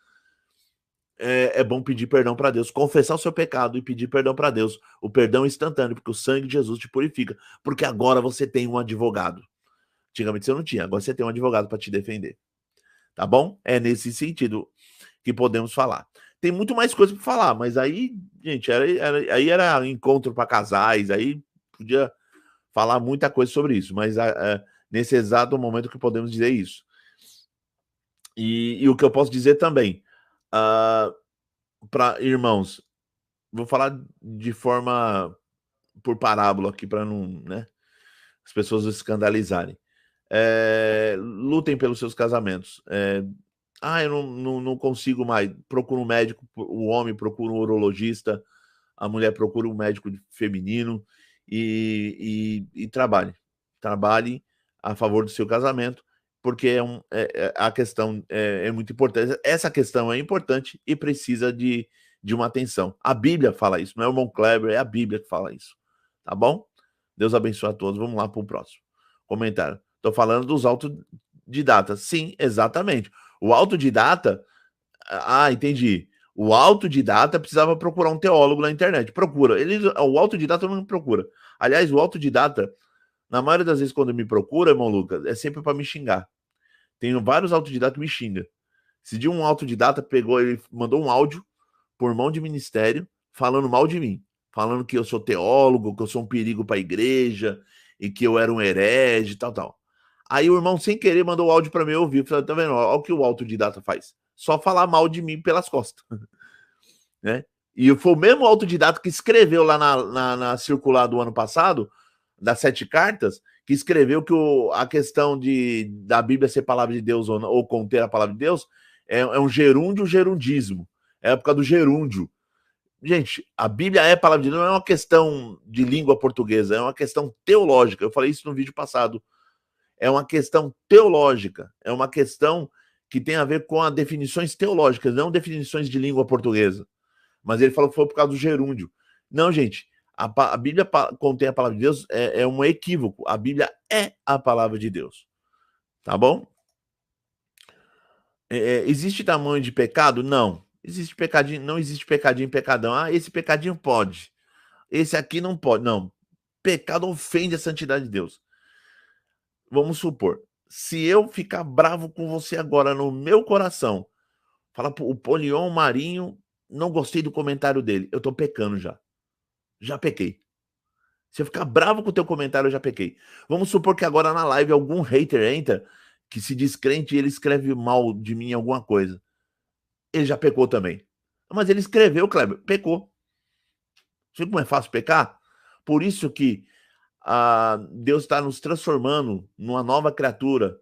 é bom pedir perdão para Deus, confessar o seu pecado e pedir perdão para Deus. O perdão é instantâneo, porque o sangue de Jesus te purifica. Porque agora você tem um advogado. Antigamente você não tinha, agora você tem um advogado para te defender. Tá bom? É nesse sentido que podemos falar. Tem muito mais coisa para falar, mas aí, gente, aí era encontro para casais, aí podia falar muita coisa sobre isso, mas nesse exato momento que podemos dizer isso. E o que eu posso dizer também, para irmãos, vou falar de forma por parábola aqui para não, né, as pessoas não se escandalizarem. Lutem pelos seus casamentos. Eu não consigo mais. Procura um médico, o homem procura um urologista, a mulher procura um médico feminino e trabalhe. Trabalhe a favor do seu casamento, porque a questão é muito importante. Essa questão é importante e precisa de uma atenção. A Bíblia fala isso, não é o irmão Kleber, é a Bíblia que fala isso. Tá bom? Deus abençoe a todos. Vamos lá para o próximo comentário. Estou falando dos autodidatas. Sim, exatamente. O autodidata. Entendi. O autodidata precisava procurar um teólogo na internet. Procura. O autodidata não me procura. Aliás, o autodidata, na maioria das vezes, quando me procura, irmão Lucas, é sempre para me xingar. Tenho vários autodidatas que me xingam. Esse dia um autodidata ele mandou um áudio por mão de ministério falando mal de mim. Falando que eu sou teólogo, que eu sou um perigo para a igreja e que eu era um herege, tal. Aí o irmão, sem querer, mandou o áudio para mim ouvir. Falei, tá vendo? Olha o que o autodidata faz. Só falar mal de mim pelas costas. Né? E foi o mesmo autodidata que escreveu lá na circular do ano passado, das 7 cartas, que escreveu que a questão da Bíblia ser palavra de Deus ou conter a palavra de Deus é um gerundismo. É a época do gerúndio. Gente, a Bíblia é a palavra de Deus, não é uma questão de língua portuguesa, é uma questão teológica. Eu falei isso no vídeo passado. É uma questão teológica, é uma questão que tem a ver com as definições teológicas, não definições de língua portuguesa. Mas ele falou que foi por causa do gerúndio. Não, gente, a Bíblia contém a palavra de Deus, é um equívoco. A Bíblia é a palavra de Deus. Tá bom? Existe tamanho de pecado? Não. Existe pecadinho, não existe pecadinho, pecadão. Ah, esse pecadinho pode. Esse aqui não pode. Não. Pecado ofende a santidade de Deus. Vamos supor, se eu ficar bravo com você agora no meu coração, falar o Polion Marinho, não gostei do comentário dele, eu tô pecando já. Já pequei. Se eu ficar bravo com o teu comentário, eu já pequei. Vamos supor que agora na live algum hater entra, que se diz crente e ele escreve mal de mim alguma coisa. Ele já pecou também. Mas ele escreveu, Kleber, pecou. Sabe como é fácil pecar? Por isso que Deus está nos transformando numa nova criatura,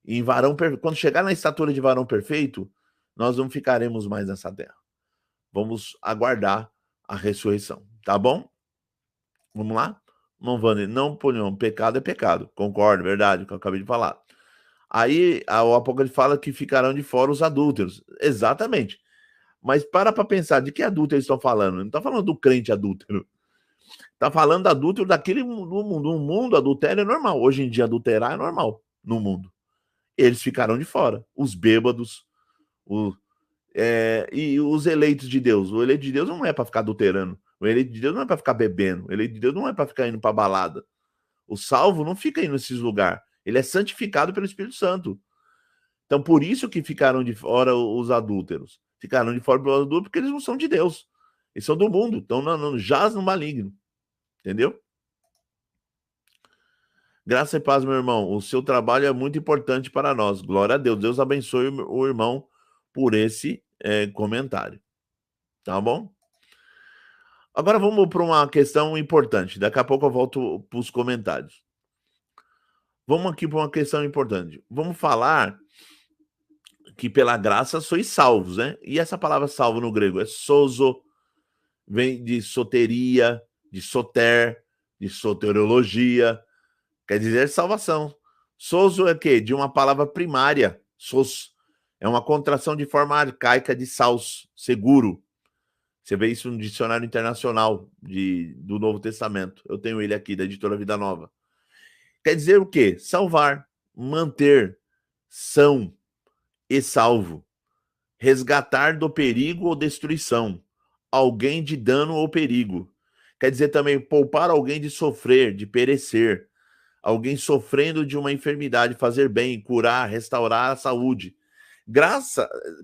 em varão perfeito. Quando chegar na estatura de varão perfeito, nós não ficaremos mais nessa terra. Vamos aguardar a ressurreição, tá bom? Vamos lá? Não, Wander, não, Polion, pecado é pecado. Concordo, verdade, o que eu acabei de falar. Aí o Apocalipse fala que ficarão de fora os adúlteros. Exatamente. Mas para pensar, de que adúltero eles estão falando? Não está falando do crente adúltero. Está falando adúltero daquele mundo. No mundo, adultério é normal. Hoje em dia, adulterar é normal no mundo. Eles ficarão de fora. Os bêbados, e os eleitos de Deus. O eleito de Deus não é para ficar adulterando. O eleito de Deus não é para ficar bebendo. O eleito de Deus não é para ficar indo para balada. O salvo não fica indo nesses lugares. Ele é santificado pelo Espírito Santo. Então, por isso que ficaram de fora os adúlteros. Ficaram de fora os adúlteros porque eles não são de Deus. Eles são do mundo. Estão jaz no maligno. Entendeu? Graça e paz, meu irmão. O seu trabalho é muito importante para nós. Glória a Deus. Deus abençoe o irmão por esse comentário. Tá bom? Agora vamos para uma questão importante. Daqui a pouco eu volto para os comentários. Vamos aqui para uma questão importante. Vamos falar que pela graça sois salvos, né? E essa palavra salvo no grego é sozo, vem de soteria, de soter, de soteriologia, quer dizer salvação. Sozo é o quê? De uma palavra primária, sos. É uma contração de forma arcaica de saus, seguro. Você vê isso no dicionário internacional do Novo Testamento. Eu tenho ele aqui, da editora Vida Nova. Quer dizer o quê? Salvar, manter, são e salvo. Resgatar do perigo ou destruição. Alguém de dano ou perigo. Quer dizer também poupar alguém de sofrer, de perecer. Alguém sofrendo de uma enfermidade, fazer bem, curar, restaurar a saúde.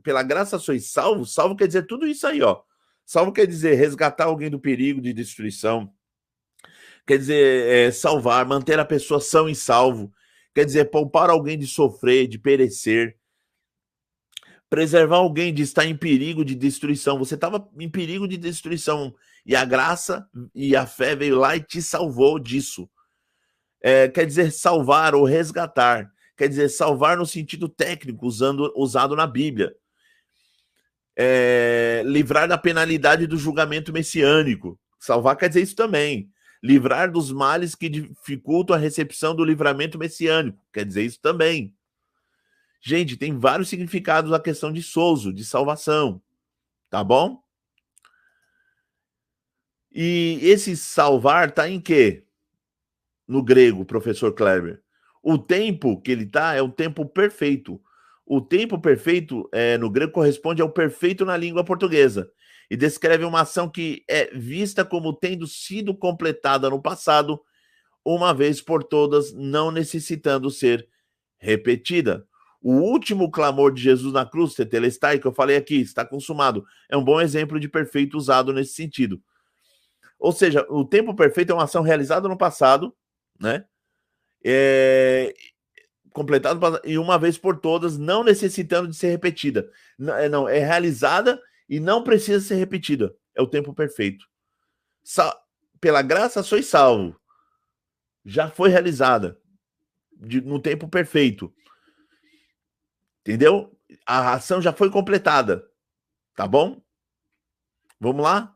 Pela graça sois salvos. Salvo quer dizer tudo isso aí, ó. Salvo quer dizer resgatar alguém do perigo de destruição. Quer dizer salvar, manter a pessoa são e salvo. Quer dizer poupar alguém de sofrer, de perecer. Preservar alguém de estar em perigo de destruição. Você estava em perigo de destruição e a graça e a fé veio lá e te salvou disso. Quer dizer salvar ou resgatar. Quer dizer salvar no sentido técnico usado na Bíblia. Livrar da penalidade do julgamento messiânico. Salvar quer dizer isso também. Livrar dos males que dificultam a recepção do livramento messiânico. Quer dizer isso também. Gente, tem vários significados a questão de sozo, de salvação. Tá bom? E esse salvar tá em quê? No grego, professor Kleber. O tempo que ele tá é o tempo perfeito. O tempo perfeito no grego corresponde ao perfeito na língua portuguesa e descreve uma ação que é vista como tendo sido completada no passado, uma vez por todas, não necessitando ser repetida. O último clamor de Jesus na cruz, tetelestai, que eu falei aqui, está consumado, é um bom exemplo de perfeito usado nesse sentido. Ou seja, o tempo perfeito é uma ação realizada no passado, né? Completado e uma vez por todas, não necessitando de ser repetida. Não, é realizada e não precisa ser repetida. É o tempo perfeito. Pela graça sois salvo. Já foi realizada no tempo perfeito. Entendeu? A ação já foi completada. Tá bom? Vamos lá?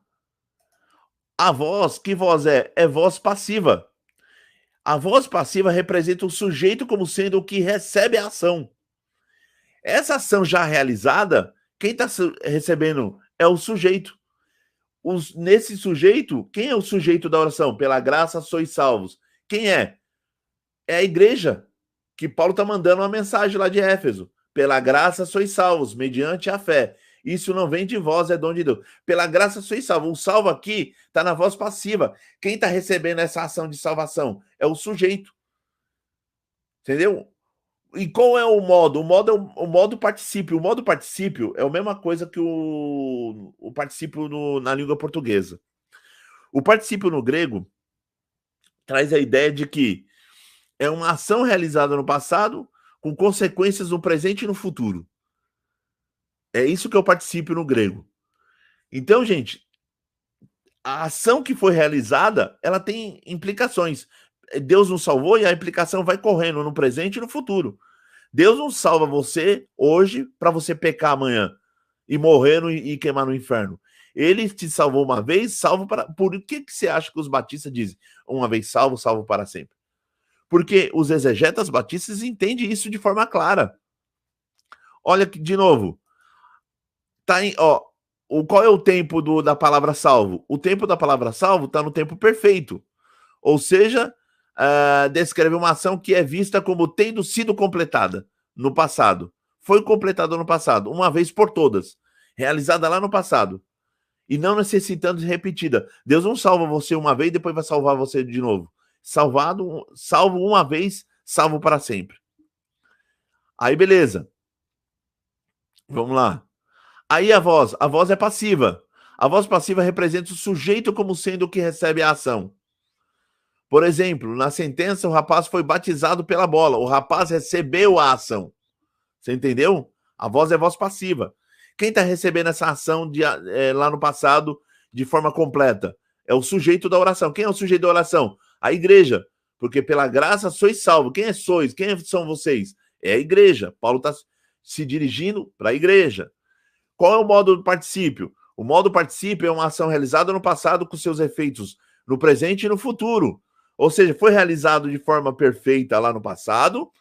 A voz, que voz é? É voz passiva. A voz passiva representa o sujeito como sendo o que recebe a ação. Essa ação já realizada, quem está recebendo é o sujeito. Nesse sujeito, quem é o sujeito da oração? Pela graça sois salvos. Quem é? É a igreja, que Paulo está mandando uma mensagem lá de Éfeso. Pela graça sois salvos, mediante a fé. Isso não vem de vós, é dom de Deus. Pela graça sois salvos. O salvo aqui está na voz passiva. Quem está recebendo essa ação de salvação? É o sujeito. Entendeu? E qual é o modo? O modo é o modo particípio. O modo particípio é a mesma coisa que o particípio na língua portuguesa. O particípio no grego traz a ideia de que é uma ação realizada no passado com consequências no presente e no futuro. É isso que é o particípio no grego. Então, gente, a ação que foi realizada, ela tem implicações. Deus nos salvou e a implicação vai correndo no presente e no futuro. Deus não salva você hoje para você pecar amanhã e morrer e queimar no inferno. Ele te salvou uma vez, salvo para... Por que você acha que os batistas dizem uma vez salvo, salvo para sempre? Porque os exegetas batistas entendem isso de forma clara. Olha aqui, de novo. Tá em, ó, qual é o tempo da palavra salvo? O tempo da palavra salvo está no tempo perfeito. Ou seja, descreve uma ação que é vista como tendo sido completada no passado. Foi completada no passado, uma vez por todas. Realizada lá no passado. E não necessitando de repetida. Deus não salva você uma vez e depois vai salvar você de novo. Salvo uma vez, salvo para sempre. Aí, beleza. Vamos lá. Aí a voz é passiva. A voz passiva representa o sujeito como sendo o que recebe a ação. Por exemplo, na sentença, o rapaz foi batizado pela bola. O rapaz recebeu a ação. Você entendeu? A voz é voz passiva. Quem está recebendo essa ação lá no passado de forma completa? É o sujeito da oração. Quem é o sujeito da oração? A igreja. Porque pela graça sois salvos. Quem é sois? Quem são vocês? É a igreja. Paulo está se dirigindo para a igreja. Qual é o modo do particípio? O modo particípio é uma ação realizada no passado com seus efeitos no presente e no futuro. Ou seja, foi realizado de forma perfeita lá no passado,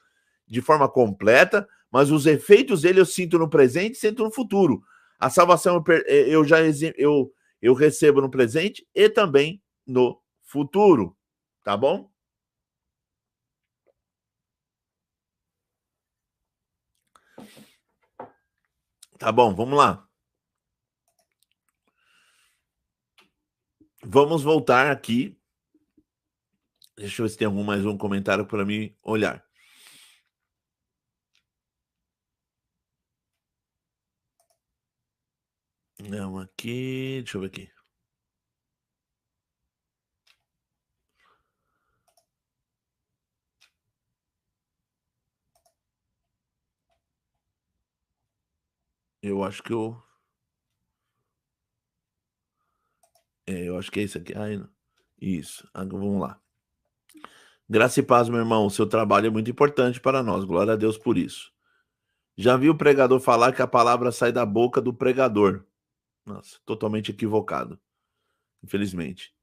de forma completa, mas os efeitos dele eu sinto no presente e sinto no futuro. A salvação eu recebo no presente e também no futuro. Tá bom? Tá bom, vamos lá. Vamos voltar aqui. Deixa eu ver se tem mais um comentário para mim olhar. Não, aqui. Deixa eu ver aqui. Eu acho que eu acho que é isso aqui. Isso. Vamos lá. Graça e paz, meu irmão. O seu trabalho é muito importante para nós. Glória a Deus por isso. Já vi o pregador falar que a palavra sai da boca do pregador. Nossa, totalmente equivocado. Infelizmente.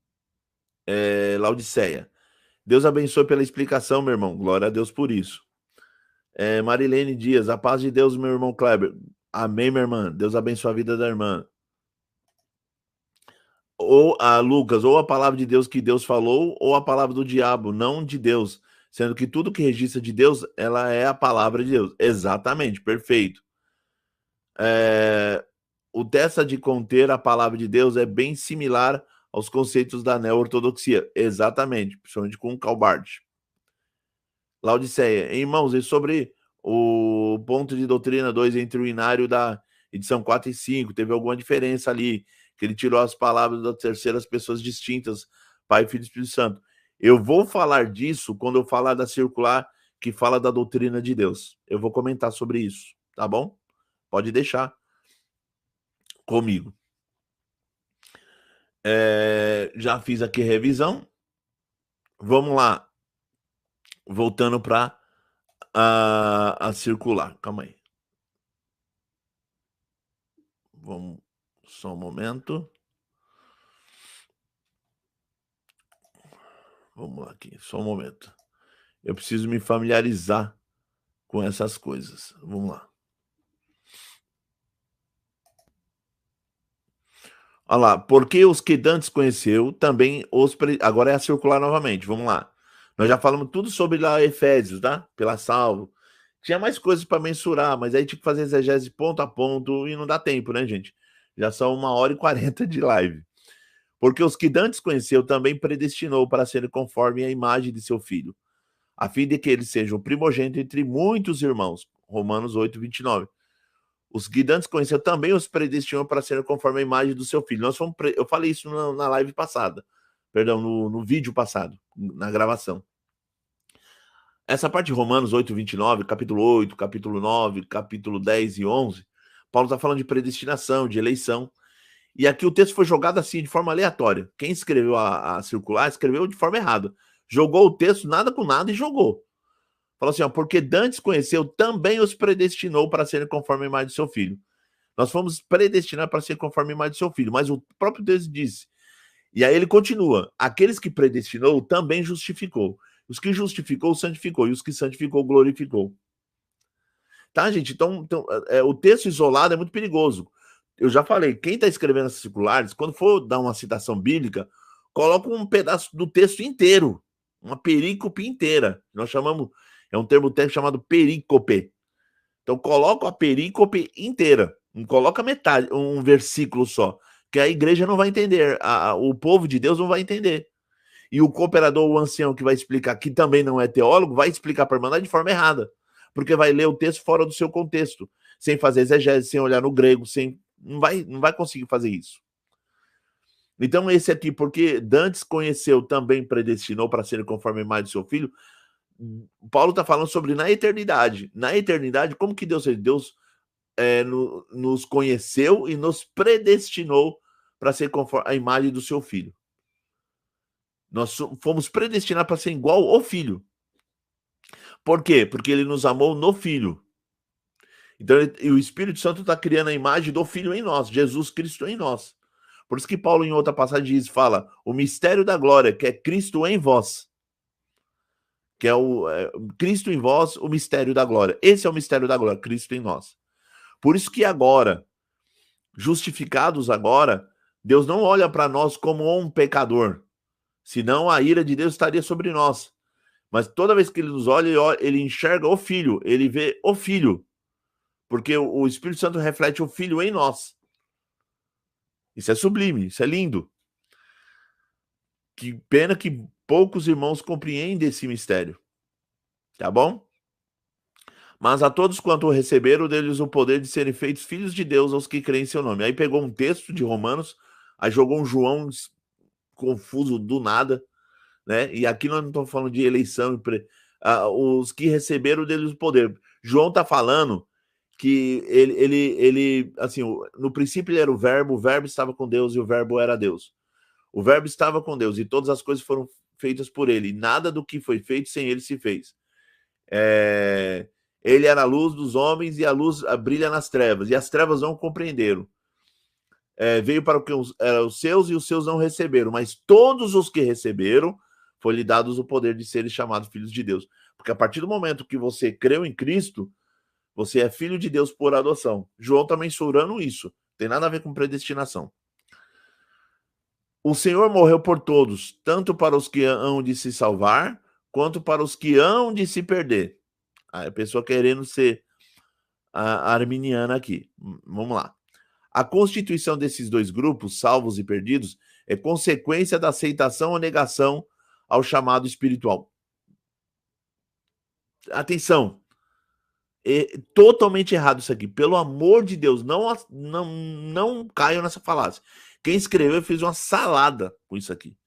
Laodiceia. Deus abençoe pela explicação, meu irmão. Glória a Deus por isso. Marilene Dias. A paz de Deus, meu irmão Kleber. Amém, minha irmã. Deus abençoe a vida da irmã. Ou a Lucas, ou a palavra de Deus que Deus falou, ou a palavra do diabo, não de Deus. Sendo que tudo que registra de Deus, ela é a palavra de Deus. Exatamente, perfeito. O testa de conter a palavra de Deus é bem similar aos conceitos da neo-ortodoxia. Exatamente, principalmente com o Calbart. Laodiceia. Irmãos, e sobre o ponto de doutrina 2 entre o inário da edição 4 e 5, teve alguma diferença ali? Que ele tirou as palavras das terceiras pessoas distintas, Pai, Filho e Espírito Santo. Eu vou falar disso quando eu falar da circular que fala da doutrina de Deus. Eu vou comentar sobre isso, tá bom? Pode deixar comigo. Já fiz aqui revisão. Vamos lá. Voltando para a circular. Calma aí. Vamos só um momento. Vamos lá aqui, só um momento. Eu preciso me familiarizar com essas coisas. Vamos lá. Olha lá, porque os que dantes conheceu, também Agora é a circular novamente, vamos lá. Nós já falamos tudo sobre lá Efésios, tá? Pela salvo. Tinha mais coisas para mensurar, mas aí tinha que fazer exegese ponto a ponto e não dá tempo, né, gente? Já são 1h40 de live. Porque os que dantes conheceu também predestinou para serem conforme a imagem de seu filho, a fim de que ele seja o primogênito entre muitos irmãos. Romanos 8:29. Os que dantes conheceu também os predestinou para serem conforme a imagem do seu filho. Eu falei isso na live passada, perdão, no vídeo passado, na gravação. Essa parte de Romanos 8:29, capítulo 8, capítulo 9, capítulo 10 e 11, Paulo está falando de predestinação, de eleição. E aqui o texto foi jogado assim, de forma aleatória. Quem escreveu a circular, escreveu de forma errada. Jogou o texto nada com nada e jogou. Falou assim, ó, porque dantes conheceu, também os predestinou para serem conforme a imagem de seu filho. Nós fomos predestinados para ser conforme a imagem de seu filho, mas o próprio texto disse. E aí ele continua, aqueles que predestinou também justificou. Os que justificou, santificou. E os que santificou, glorificou. Tá, gente? Então o texto isolado é muito perigoso. Eu já falei, quem está escrevendo essas circulares, quando for dar uma citação bíblica, coloca um pedaço do texto inteiro, uma perícope inteira. Nós chamamos, é um termo técnico chamado perícope. Então coloca a perícope inteira, não coloca metade, um versículo só, que a igreja não vai entender, o povo de Deus não vai entender. E o cooperador, o ancião que vai explicar, que também não é teólogo, vai explicar para a irmandade de forma errada, porque vai ler o texto fora do seu contexto, sem fazer exegese, sem olhar no grego, não vai conseguir fazer isso. Então esse aqui, porque dantes conheceu, também predestinou para ser conforme a imagem do seu filho, Paulo está falando sobre na eternidade. Na eternidade, como que Deus fez? Deus nos conheceu e nos predestinou para ser conforme a imagem do seu filho. Nós fomos predestinados para ser igual ao filho. Por quê? Porque ele nos amou no filho. Então, o Espírito Santo está criando a imagem do filho em nós, Jesus Cristo em nós. Por isso que Paulo, em outra passagem, fala o mistério da glória, que é Cristo em vós. Que é Cristo em vós, o mistério da glória. Esse é o mistério da glória, Cristo em nós. Por isso que agora, justificados agora, Deus não olha para nós como um pecador, senão a ira de Deus estaria sobre nós. Mas toda vez que ele nos olha, ele enxerga o Filho, ele vê o Filho, porque o Espírito Santo reflete o Filho em nós. Isso é sublime, isso é lindo. Que pena que poucos irmãos compreendem esse mistério. Tá bom? Mas a todos quanto receberam, deles o poder de serem feitos filhos de Deus aos que creem em seu nome. Aí pegou um texto de Romanos, aí jogou um João confuso do nada, né? E aqui nós não estamos falando de eleição, os que receberam deles o poder. João está falando que ele, assim, no princípio ele era o verbo estava com Deus e o verbo era Deus. O verbo estava com Deus e todas as coisas foram feitas por ele. E nada do que foi feito sem ele se fez. Ele era a luz dos homens e a luz brilha nas trevas. E as trevas não compreenderam. Veio para o que eram os seus e os seus não receberam. Mas todos os que receberam, foi-lhe dados o poder de serem chamados filhos de Deus. Porque a partir do momento que você creu em Cristo, você é filho de Deus por adoção. João está mensurando isso. Tem nada a ver com predestinação. O Senhor morreu por todos, tanto para os que hão de se salvar, quanto para os que hão de se perder. A pessoa querendo ser arminiana aqui. Vamos lá. A constituição desses dois grupos, salvos e perdidos, é consequência da aceitação ou negação ao chamado espiritual. Atenção. É totalmente errado isso aqui. Pelo amor de Deus, não caiam nessa falácia. Quem escreveu fez uma salada com isso aqui.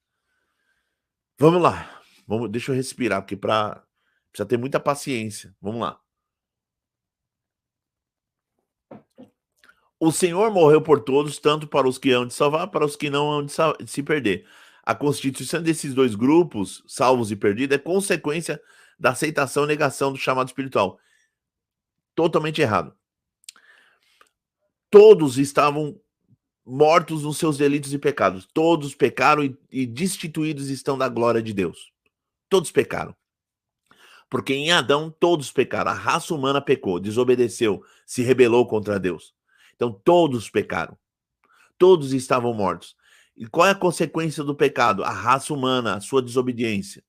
Vamos lá. Deixa eu respirar, porque precisa ter muita paciência. Vamos lá. O Senhor morreu por todos, tanto para os que hão de salvar, para os que não hão de se perder. A constituição desses dois grupos, salvos e perdidos, é consequência da aceitação e negação do chamado espiritual. Totalmente errado. Todos estavam mortos nos seus delitos e pecados. Todos pecaram e destituídos estão da glória de Deus. Todos pecaram. Porque em Adão todos pecaram. A raça humana pecou, desobedeceu, se rebelou contra Deus. Então todos pecaram. Todos estavam mortos. E qual é a consequência do pecado? A raça humana, a sua desobediência.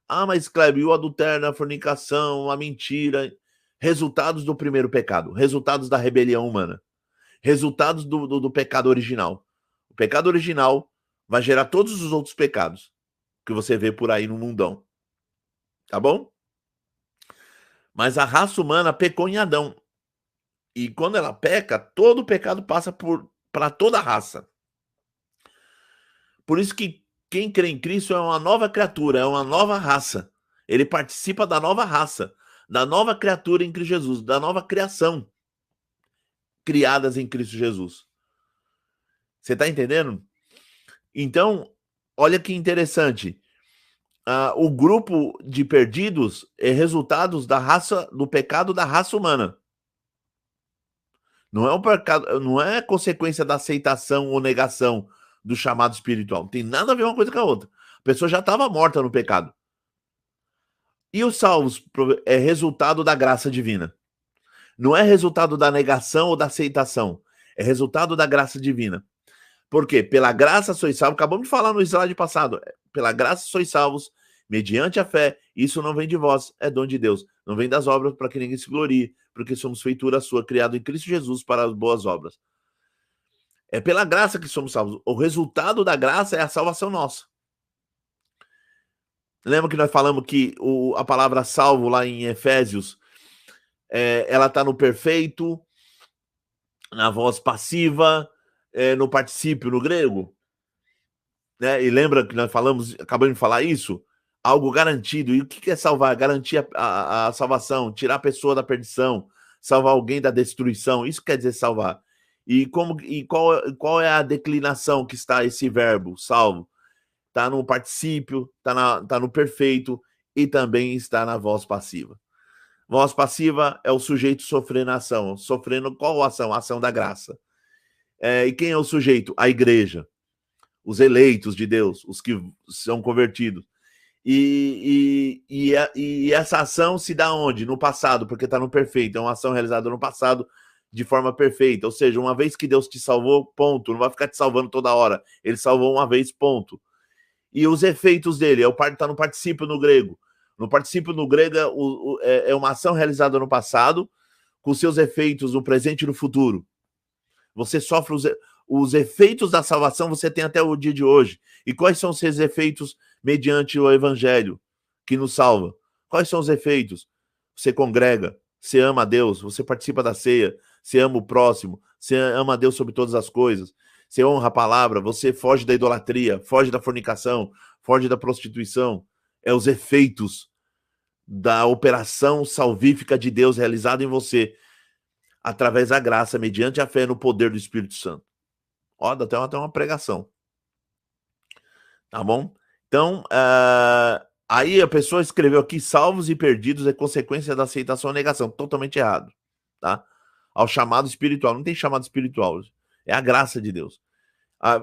Ah, mas Kleber, e o adultério, a fornicação, a mentira, resultados do primeiro pecado, resultados da rebelião humana, resultados do pecado original. O pecado original vai gerar todos os outros pecados que você vê por aí no mundão. Tá bom? Mas a raça humana pecou em Adão. E quando ela peca, todo o pecado passa para toda a raça. Por isso que quem crê em Cristo é uma nova criatura, é uma nova raça. Ele participa da nova raça, da nova criatura em Cristo Jesus, da nova criação criadas em Cristo Jesus. Você está entendendo? Então, olha que interessante. O grupo de perdidos é resultado do pecado da raça humana. Não é um pecado, não é consequência da aceitação ou negação do chamado espiritual. Não tem nada a ver uma coisa com a outra. A pessoa já estava morta no pecado. E os salvos é resultado da graça divina. Não é resultado da negação ou da aceitação. É resultado da graça divina. Por quê? Pela graça sois salvos. Acabamos de falar no slide passado. Pela graça sois salvos, mediante a fé. Isso não vem de vós, é dom de Deus. Não vem das obras para que ninguém se glorie, porque somos feitura sua, criado em Cristo Jesus para as boas obras. É pela graça que somos salvos. O resultado da graça é a salvação nossa. Lembra que nós falamos que a palavra salvo lá em Efésios, ela está no perfeito, na voz passiva, no particípio no grego? Né? E lembra que nós acabamos de falar isso? Algo garantido. E o que é salvar? Garantir a salvação, tirar a pessoa da perdição, salvar alguém da destruição. Isso quer dizer salvar. E qual é a declinação que está esse verbo, salvo? Está no particípio, está no perfeito e também está na voz passiva. Voz passiva é o sujeito sofrendo a ação. Sofrendo qual ação? A ação da graça. E quem é o sujeito? A igreja. Os eleitos de Deus, os que são convertidos. E essa ação se dá onde? No passado, porque está no perfeito. É uma ação realizada no passado de forma perfeita. Ou seja, uma vez que Deus te salvou, ponto. Não vai ficar te salvando toda hora. Ele salvou uma vez, ponto. E os efeitos dele, está no particípio no grego. No particípio no grego é uma ação realizada no passado, com seus efeitos no presente e no futuro. Você sofre os efeitos da salvação, você tem até o dia de hoje. E quais são os seus efeitos mediante o evangelho que nos salva? Quais são os efeitos? Você congrega, você ama a Deus, você participa da ceia, você ama o próximo, você ama a Deus sobre todas as coisas, você honra a palavra, você foge da idolatria, foge da fornicação, foge da prostituição. É os efeitos da operação salvífica de Deus realizada em você, através da graça, mediante a fé no poder do Espírito Santo. Ó, dá até uma pregação. Tá bom? Então, aí a pessoa escreveu aqui, salvos e perdidos é consequência da aceitação ou negação. Totalmente errado, tá? Ao chamado espiritual. Não tem chamado espiritual. É a graça de Deus.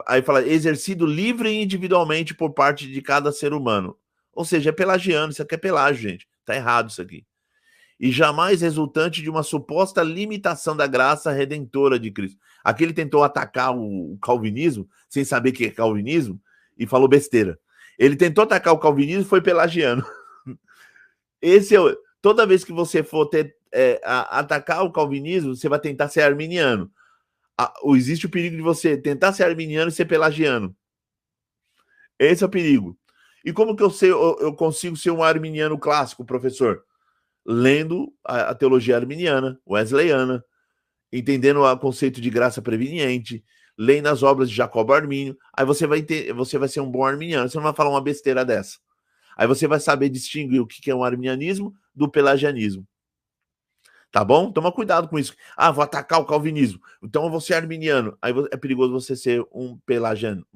Aí fala, exercido livre e individualmente por parte de cada ser humano. Ou seja, é pelagiano. Isso aqui é pelágio, gente. Tá errado isso aqui. E jamais resultante de uma suposta limitação da graça redentora de Cristo. Aqui ele tentou atacar o calvinismo, sem saber o que é calvinismo, e falou besteira. Ele tentou atacar o calvinismo e foi pelagiano. Toda vez que você for atacar o calvinismo, você vai tentar ser arminiano. Existe o perigo de você tentar ser arminiano e ser pelagiano. Esse é o perigo. E como que eu consigo ser um arminiano clássico, professor? Lendo a teologia arminiana, wesleyana, entendendo o conceito de graça preveniente, lendo as obras de Jacobo Armínio, aí você vai ser um bom arminiano, você não vai falar uma besteira dessa. Aí você vai saber distinguir o que é um arminianismo do pelagianismo. Tá bom? Toma cuidado com isso. Vou atacar o calvinismo, então eu vou ser arminiano. Aí é perigoso você ser um pelagiano.